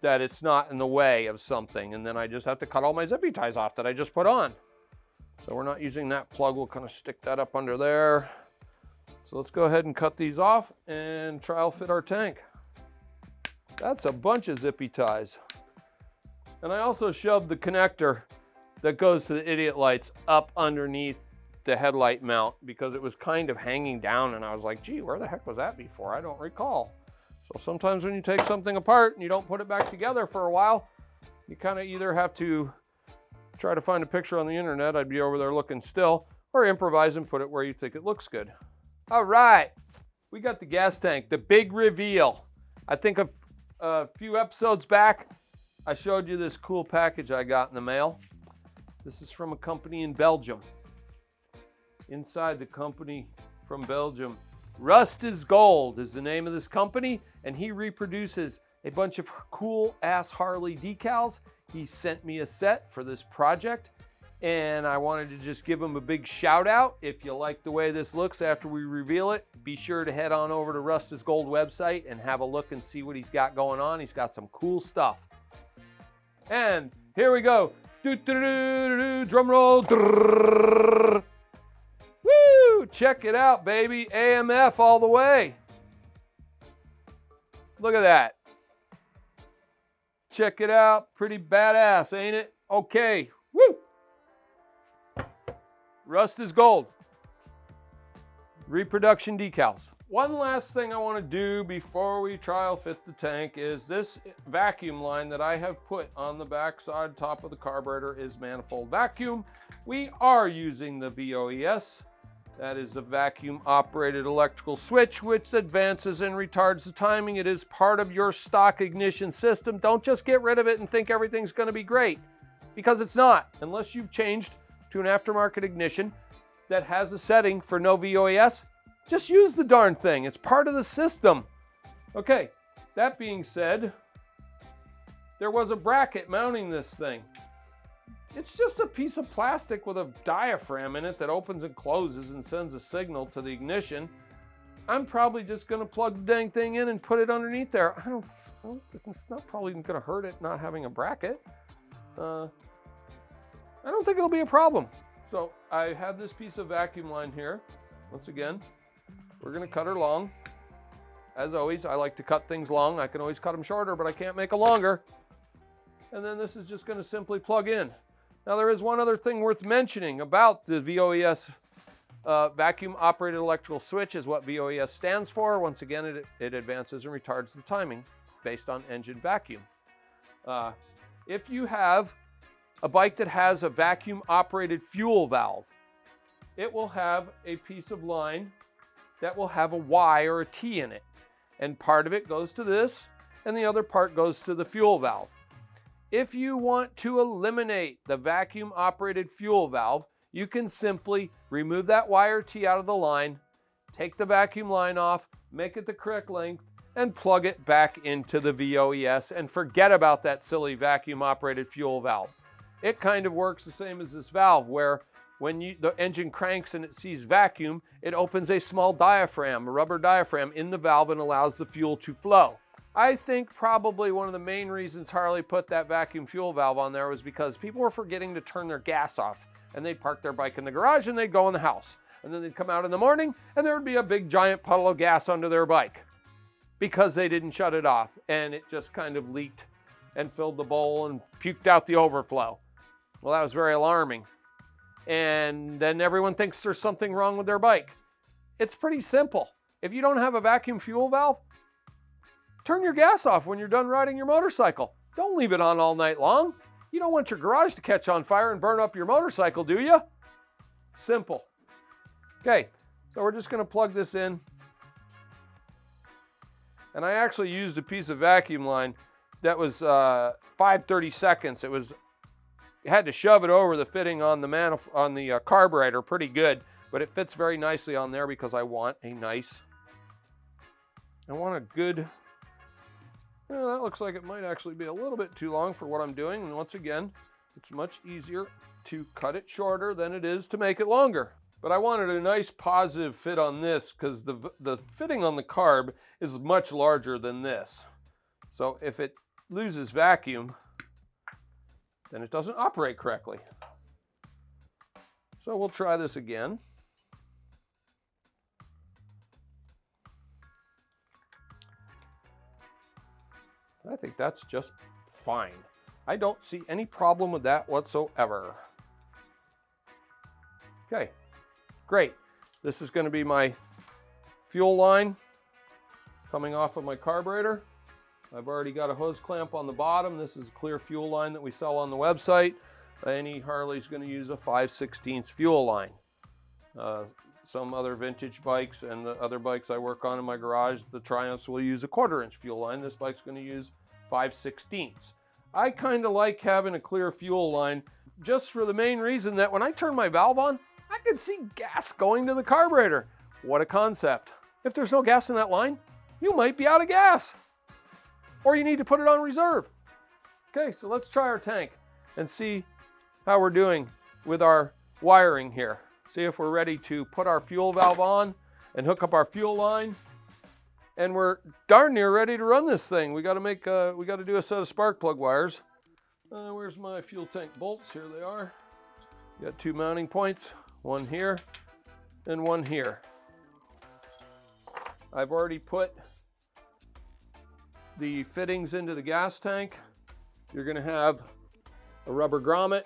Speaker 1: that it's not in the way of something. And then I just have to cut all my zippy ties off that I just put on. So we're not using that plug. We'll kind of stick that up under there. So let's go ahead and cut these off and trial fit our tank. That's a bunch of zippy ties. And I also shoved the connector that goes to the idiot lights up underneath the headlight mount because it was kind of hanging down and I was like, gee, where the heck was that before? I don't recall. So sometimes when you take something apart and you don't put it back together for a while, you kind of either have to try to find a picture on the internet, I'd be over there looking still, or improvise and put it where you think it looks good. All right, we got the gas tank, the big reveal. I think a few episodes back, I showed you this cool package I got in the mail. This is from a company in Belgium. Inside the company from Belgium, Rust is Gold is the name of this company, and he reproduces a bunch of cool ass Harley decals. He sent me a set for this project, and I wanted to just give him a big shout out. If you like the way this looks after we reveal it, be sure to head on over to Rust is Gold website and have a look and see what he's got going on. He's got some cool stuff. And here we go. Drum roll. Woo! Check it out, baby. AMF all the way. Look at that. Check it out. Pretty badass, ain't it? Okay. Woo! Rust is Gold. Reproduction decals. One last thing I want to do before we trial fit the tank is this vacuum line that I have put on the backside top of the carburetor is manifold vacuum. We are using the VOES. That is the vacuum operated electrical switch, which advances and retards the timing. It is part of your stock ignition system. Don't just get rid of it and think everything's going to be great, because it's not. Unless you've changed to an aftermarket ignition that has a setting for no VOES, just use the darn thing. It's part of the system. Okay, that being said, there was a bracket mounting this thing. It's just a piece of plastic with a diaphragm in it that opens and closes and sends a signal to the ignition. I'm probably just going to plug the dang thing in and put it underneath there. It's not probably going to hurt it not having a bracket. I don't think it'll be a problem. So I have this piece of vacuum line here. Once again, we're going to cut her long. As always, I like to cut things long. I can always cut them shorter, but I can't make them longer. And then this is just going to simply plug in. Now there is one other thing worth mentioning about the VOES vacuum operated electrical switch is what VOES stands for. Once again, it advances and retards the timing based on engine vacuum. If you have a bike that has a vacuum operated fuel valve, it will have a piece of line that will have a Y or a T in it. And part of it goes to this, and the other part goes to the fuel valve. If you want to eliminate the vacuum operated fuel valve, you can simply remove that Y or T out of the line, take the vacuum line off, make it the correct length, and plug it back into the VOES and forget about that silly vacuum operated fuel valve. It kind of works the same as this valve, where when the engine cranks and it sees vacuum, it opens a small diaphragm, a rubber diaphragm in the valve, and allows the fuel to flow. I think probably one of the main reasons Harley put that vacuum fuel valve on there was because people were forgetting to turn their gas off, and they'd park their bike in the garage and they'd go in the house. And then they'd come out in the morning and there would be a big giant puddle of gas under their bike because they didn't shut it off, and it just kind of leaked and filled the bowl and puked out the overflow. Well, that was very alarming. And then everyone thinks there's something wrong with their bike. It's pretty simple. If you don't have a vacuum fuel valve, turn your gas off when you're done riding your motorcycle. Don't leave it on all night long. You don't want your garage to catch on fire and burn up your motorcycle, do you? Simple. Okay, so we're just going to plug this in. And I actually used a piece of vacuum line that was 5/32. You had to shove it over the fitting on the carburetor pretty good, but it fits very nicely on there because I want a good, that looks like it might actually be a little bit too long for what I'm doing. And once again, it's much easier to cut it shorter than it is to make it longer. But I wanted a nice positive fit on this because the fitting on the carb is much larger than this. So if it loses vacuum, then it doesn't operate correctly. So we'll try this again. I think that's just fine. I don't see any problem with that whatsoever. Okay, great. This is going to be my fuel line coming off of my carburetor. I've already got a hose clamp on the bottom. This is a clear fuel line that we sell on the website. Any Harley's going to use a 5/16 fuel line. Some other vintage bikes and the other bikes I work on in my garage, the Triumphs, will use a 1/4-inch fuel line. This bike's going to use 5/16. I kind of like having a clear fuel line just for the main reason that when I turn my valve on, I can see gas going to the carburetor. What a concept. If there's no gas in that line, you might be out of gas. Or you need to put it on reserve. Okay, so let's try our tank and see how we're doing with our wiring here. See if we're ready to put our fuel valve on and hook up our fuel line. And we're darn near ready to run this thing. We got to do a set of spark plug wires. Where's my fuel tank bolts? Here they are. Got 2 mounting points, one here and one here. I've already put the fittings into the gas tank. You're going to have a rubber grommet,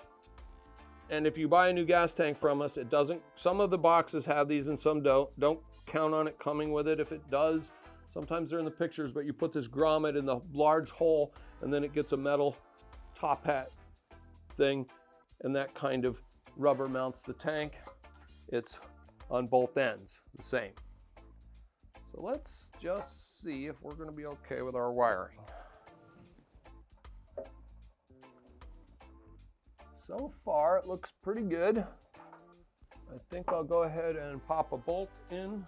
Speaker 1: and if you buy a new gas tank from us, it doesn't, some of the boxes have these and some don't count on it coming with it. If it does, sometimes they're in the pictures, but you put this grommet in the large hole and then it gets a metal top hat thing, and that kind of rubber mounts the tank. It's on both ends the same. So let's just see if we're going to be okay with our wiring. So far, it looks pretty good. I think I'll go ahead and pop a bolt in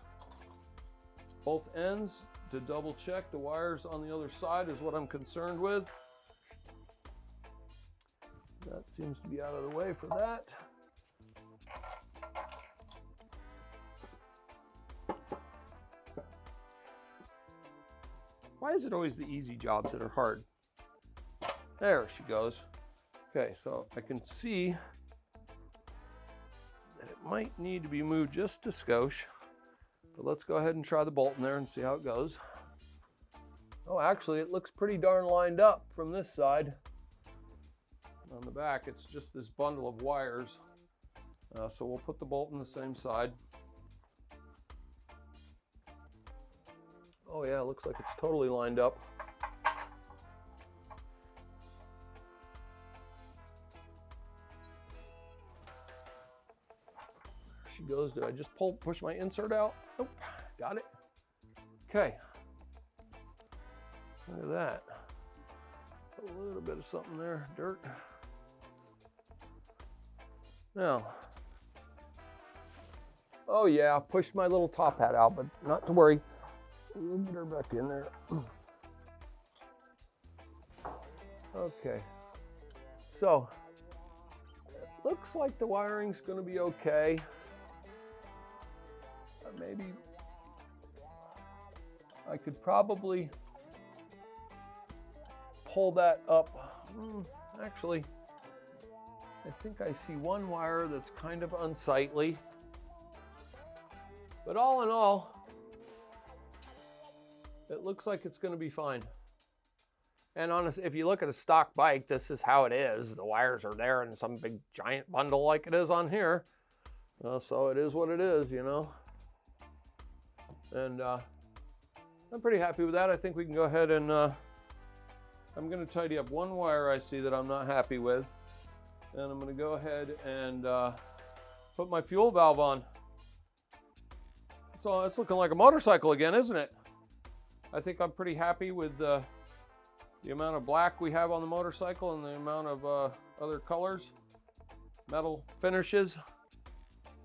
Speaker 1: both ends to double check the wires on the other side is what I'm concerned with. That seems to be out of the way for that. Why is it always the easy jobs that are hard? There she goes. Okay, so I can see that it might need to be moved just a skosh. But let's go ahead and try the bolt in there and see how it goes. Oh, actually, it looks pretty darn lined up from this side. On the back, it's just this bundle of wires. So we'll put the bolt on the same side. Oh yeah, it looks like it's totally lined up. There she goes. Did I just push my insert out? Nope, got it. Okay. Look at that. A little bit of something there, dirt. Now, oh yeah, I pushed my little top hat out, but not to worry. We'll get her back in there. Okay, so it looks like the wiring's going to be okay. Maybe I could probably pull that up. Actually, I think I see one wire that's kind of unsightly. But all in all, it looks like it's going to be fine. And honestly, if you look at a stock bike, this is how it is. The wires are there in some big giant bundle like it is on here. So it is what it is, you know. And I'm pretty happy with that. I think we can go ahead and I'm going to tidy up one wire I see that I'm not happy with. And I'm going to go ahead and put my fuel valve on. So it's looking like a motorcycle again, isn't it? I think I'm pretty happy with the amount of black we have on the motorcycle and the amount of other colors, metal finishes.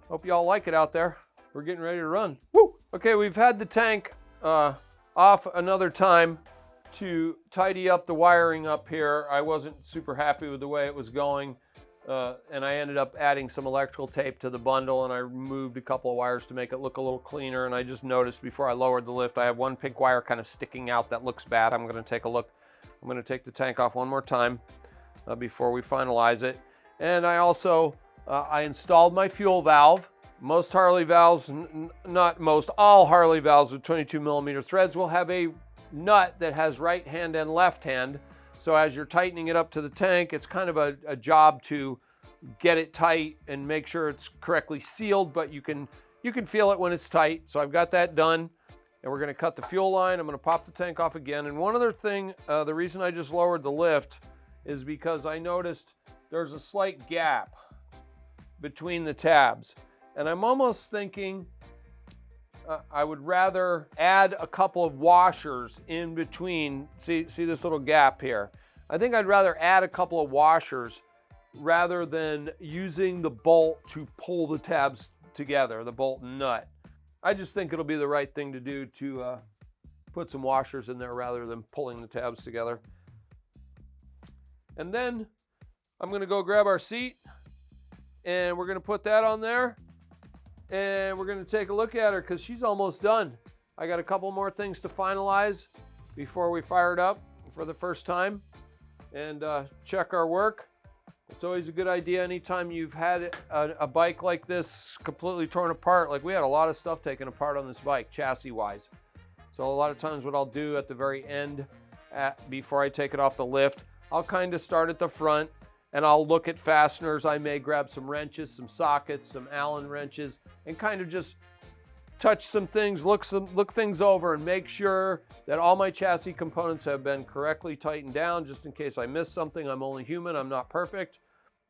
Speaker 1: Hope y'all like it out there. We're getting ready to run. Woo! Okay, we've had the tank off another time to tidy up the wiring up here. I wasn't super happy with the way it was going, and I ended up adding some electrical tape to the bundle, and I removed a couple of wires to make it look a little cleaner. And I just noticed before I lowered the lift, I have one pink wire kind of sticking out that looks bad. I'm going to take a look. I'm going to take the tank off one more time before we finalize it. And I also I installed my fuel valve. Most Harley valves, not most, all Harley valves with 22 millimeter threads will have a nut that has right hand and left hand. So as you're tightening it up to the tank, it's kind of a job to get it tight and make sure it's correctly sealed, but you can feel it when it's tight. So I've got that done, and we're going to cut the fuel line. I'm going to pop the tank off again. And one other thing, the reason I just lowered the lift is because I noticed there's a slight gap between the tabs. And I'm almost thinking I would rather add a couple of washers in between. See this little gap here? I think I'd rather add a couple of washers rather than using the bolt to pull the tabs together, the bolt and nut. I just think it'll be the right thing to do to put some washers in there rather than pulling the tabs together. And then I'm going to go grab our seat, and we're going to put that on there. And we're going to take a look at her because she's almost done. I got a couple more things to finalize before we fire it up for the first time and check our work. It's always a good idea anytime you've had a bike like this completely torn apart. Like we had a lot of stuff taken apart on this bike, chassis wise. So a lot of times what I'll do at the very end, before I take it off the lift, I'll kind of start at the front and I'll look at fasteners. I may grab some wrenches, some sockets, some Allen wrenches, and kind of just touch some things, look things over, and make sure that all my chassis components have been correctly tightened down, just in case I miss something. I'm only human, I'm not perfect.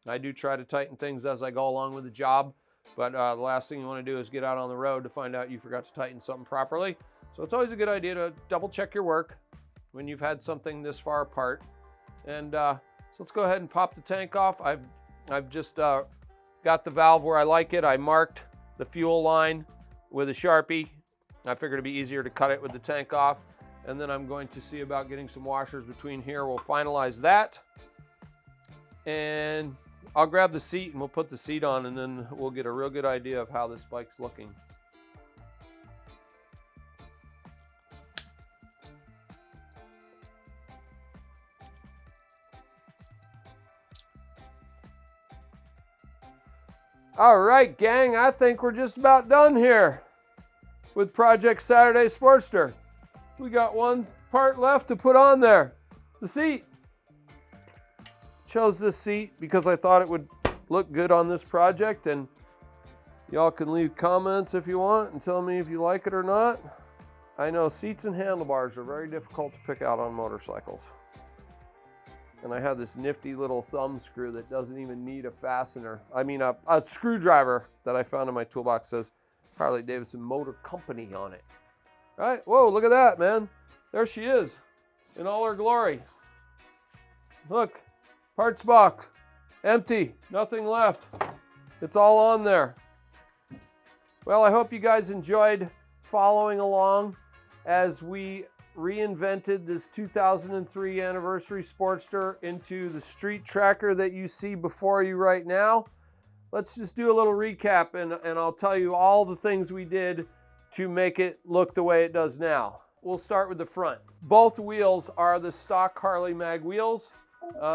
Speaker 1: I do try to tighten things as I go along with the job, but the last thing you want to do is get out on the road to find out you forgot to tighten something properly. So it's always a good idea to double check your work when you've had something this far apart. And so let's go ahead and pop the tank off. I've just got the valve where I like it. I marked the fuel line with a Sharpie. I figured it'd be easier to cut it with the tank off. And then I'm going to see about getting some washers between here. We'll finalize that. And I'll grab the seat and we'll put the seat on, and then we'll get a real good idea of how this bike's looking. All right, gang, I think we're just about done here with Project Saturday Sportster. We got one part left to put on there, the seat. Chose this seat because I thought it would look good on this project, and y'all can leave comments if you want and tell me if you like it or not. I know seats and handlebars are very difficult to pick out on motorcycles. And I have this nifty little thumb screw that doesn't even need a fastener. I mean, a screwdriver that I found in my toolbox says Harley-Davidson Motor Company on it. Right? Whoa, look at that, man. There she is in all her glory. Look, parts box, empty, nothing left. It's all on there. Well, I hope you guys enjoyed following along as we reinvented this 2003 anniversary Sportster into the street tracker that you see before you right now. Let's just do a little recap, and I'll tell you all the things we did to make it look the way it does now. We'll start with the front. Both wheels are the stock Harley mag wheels.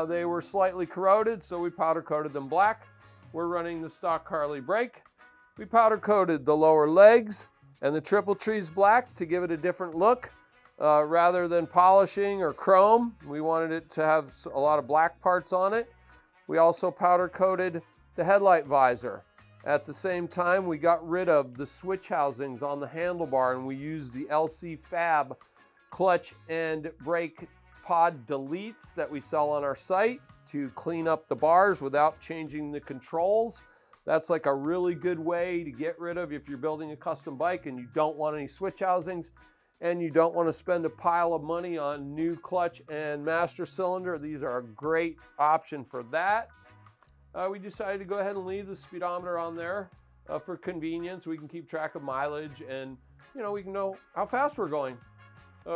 Speaker 1: They were slightly corroded, so we powder coated them black. We're running the stock Harley brake. We powder coated the lower legs and the triple trees black to give it a different look. rather than polishing or chrome. We wanted it to have a lot of black parts on it. We also powder coated the headlight visor. At the same time, we got rid of the switch housings on the handlebar, and we used the LC Fab clutch and brake pod deletes that we sell on our site to clean up the bars without changing the controls. That's like a really good way to get rid of if you're building a custom bike and you don't want any switch housings and you don't want to spend a pile of money on new clutch and master cylinder. These are a great option for that. We decided to go ahead and leave the speedometer on there for convenience. We can keep track of mileage and, you know, we can know how fast we're going.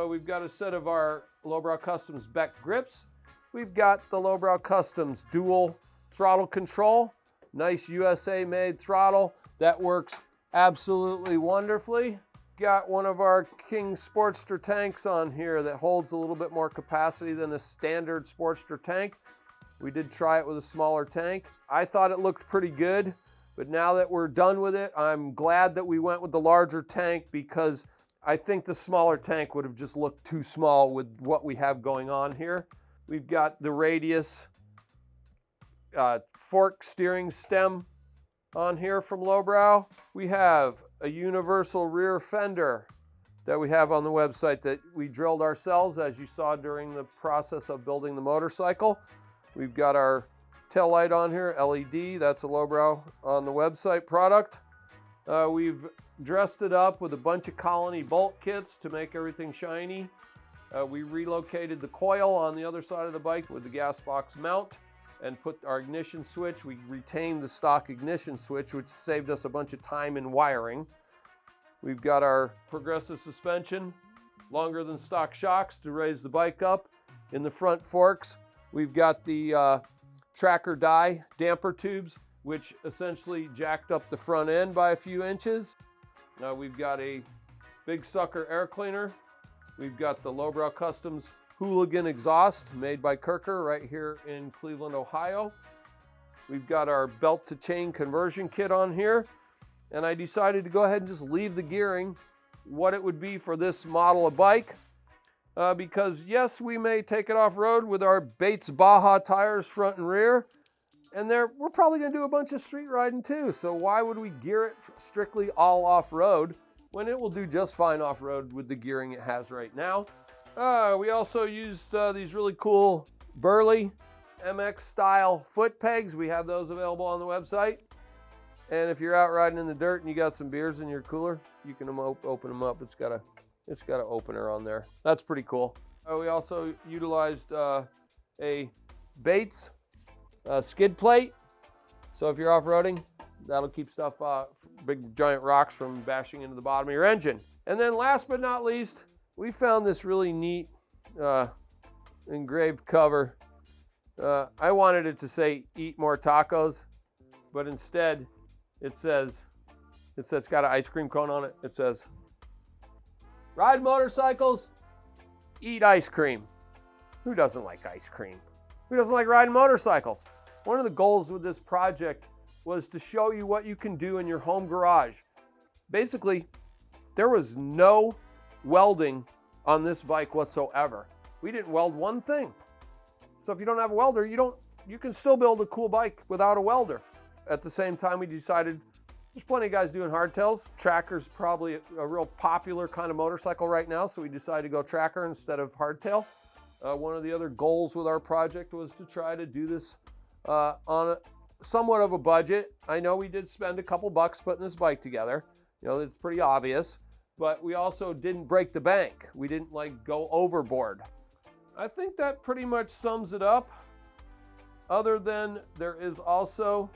Speaker 1: We've got a set of our Lowbrow Customs Beck grips. We've got the Lowbrow Customs dual throttle control. Nice USA made throttle that works absolutely wonderfully. Got one of our King Sportster tanks on here that holds a little bit more capacity than a standard Sportster tank. We did try it with a smaller tank. I thought it looked pretty good, but now that we're done with it, I'm glad that we went with the larger tank because I think the smaller tank would have just looked too small with what we have going on here. We've got the Radius fork steering stem on here from Lowbrow. We have a universal rear fender that we have on the website that we drilled ourselves, as you saw during the process of building the motorcycle. We've got our tail light on here, LED. That's a Lowbrow on the website product. We've dressed it up with a bunch of Colony bolt kits to make everything shiny. We relocated the coil on the other side of the bike with the gas box mount and put our ignition switch. We retained the stock ignition switch, which saved us a bunch of time in wiring. We've got our progressive suspension, longer than stock shocks to raise the bike up. In the front forks, we've got the tracker die damper tubes, which essentially jacked up the front end by a few inches. We've got a big sucker air cleaner. We've got the Lowbrow Customs Hooligan Exhaust made by Kirker right here in Cleveland, Ohio. We've got our belt to chain conversion kit on here. And I decided to go ahead and just leave the gearing what it would be for this model of bike. Because yes, we may take it off-road with our Bates Baja tires front and rear. And we're probably going to do a bunch of street riding too. So why would we gear it strictly all off-road when it will do just fine off-road with the gearing it has right now? We also used these really cool Burley MX style foot pegs. We have those available on the website. And if you're out riding in the dirt and you got some beers in your cooler, you can open them up. It's got an opener on there. That's pretty cool. We also utilized a Bates skid plate. So if you're off-roading, that'll keep stuff, big giant rocks from bashing into the bottom of your engine. And then last but not least, we found this really neat engraved cover. I wanted it to say "Eat more tacos," but instead it's got an ice cream cone on it. It says, "Ride motorcycles, eat ice cream." Who doesn't like ice cream? Who doesn't like riding motorcycles? One of the goals with this project was to show you what you can do in your home garage. Basically, there was no welding on this bike whatsoever. We didn't weld one thing. So if you don't have a welder, you can still build a cool bike without a welder. At the same time, we decided there's plenty of guys doing hardtails. Tracker's probably a real popular kind of motorcycle right now, so we decided to go tracker instead of hardtail. One of the other goals with our project was to try to do this on somewhat of a budget. I know we did spend a couple bucks putting this bike together. You know, it's pretty obvious, but we also didn't break the bank. We didn't go overboard. I think that pretty much sums it up, other than there is also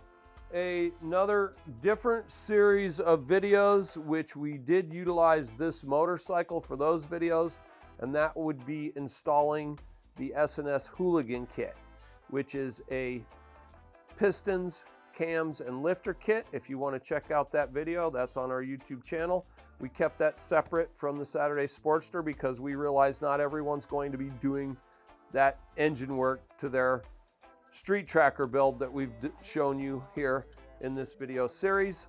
Speaker 1: another different series of videos which we did utilize this motorcycle for those videos, and that would be installing the S&S Hooligan kit, which is a pistons, cams, and lifter kit. If you want to check out that video, that's on our YouTube channel. We kept that separate from the Saturday Sportster because we realize not everyone's going to be doing that engine work to their street tracker build that we've shown you here in this video series.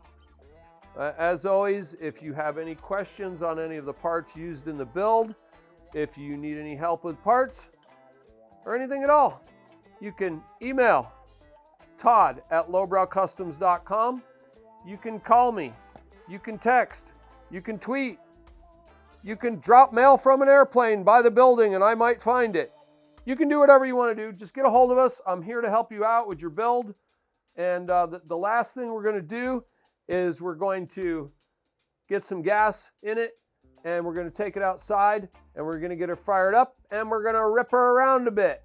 Speaker 1: As always, if you have any questions on any of the parts used in the build, If you need any help with parts or anything at all, you can email Todd at lowbrowcustoms.com. You can call me. You can text. You can tweet. You can drop mail from an airplane by the building and I might find it. You can do whatever you want to do. Just get a hold of us. I'm here to help you out with your build. And the last thing we're going to do is we're going to get some gas in it and we're going to take it outside and we're going to get her fired up and we're going to rip her around a bit.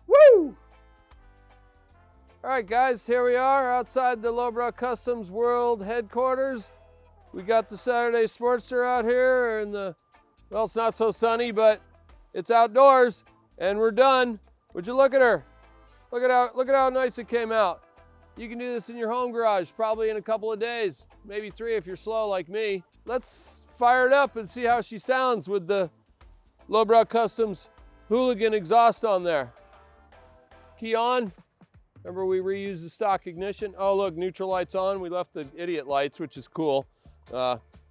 Speaker 1: Woo! All right, guys, here we are outside the Lowbrow Customs World headquarters. We got the Saturday Sportster out here in the, well, it's not so sunny, but it's outdoors and we're done. Would you look at her? Look at how nice it came out. You can do this in your home garage probably in a couple of days, maybe 3 if you're slow like me. Let's fire it up and see how she sounds with the Lowbrow Customs Hooligan Exhaust on there. Key on. Remember we reused the stock ignition. Oh look, neutral light's on. We left the idiot lights, which is cool.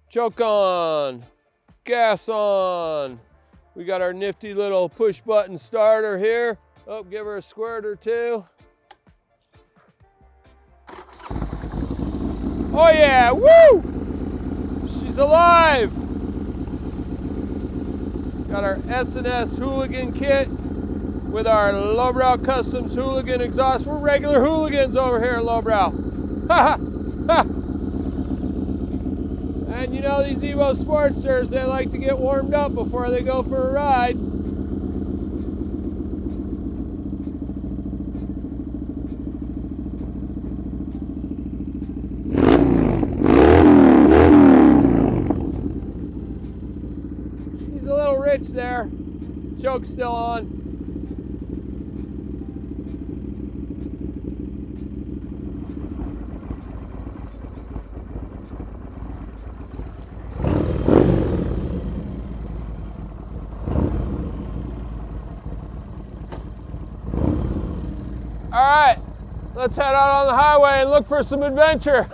Speaker 1: Choke on, gas on. We got our nifty little push button starter here. Oh, give her a squirt or two. Oh yeah, woo! She's alive. Got our S&S Hooligan kit with our Lowbrow Customs Hooligan Exhaust. We're regular hooligans over here at Lowbrow. Ha ha! And you know these Evo Sportsters, they like to get warmed up before they go for a ride. She's a little rich there. Choke's still on. All right, let's head out on the highway and look for some adventure.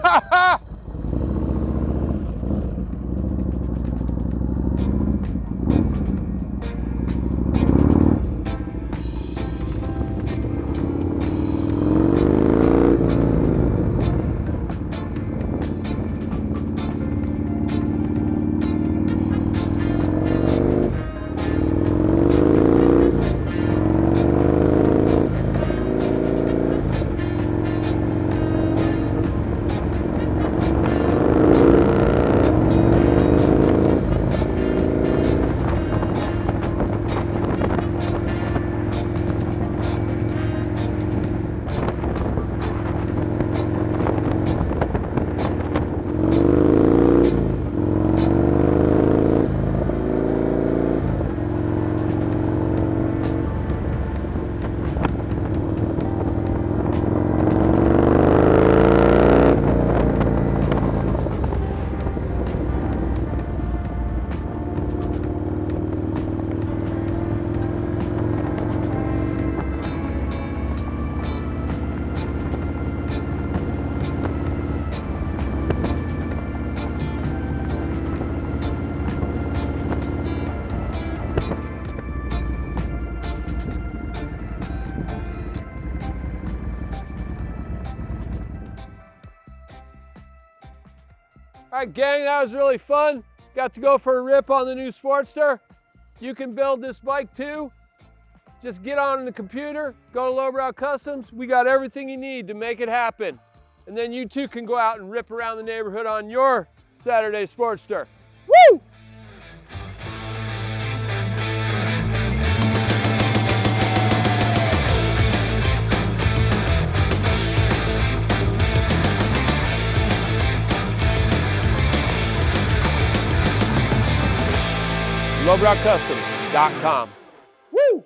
Speaker 1: All right, gang, that was really fun. Got to go for a rip on the new Sportster. You can build this bike too. Just get on the computer, go to Lowbrow Customs. We got everything you need to make it happen. And then you too can go out and rip around the neighborhood on your Saturday Sportster. Woo! lowbrowcustoms.com. Woo!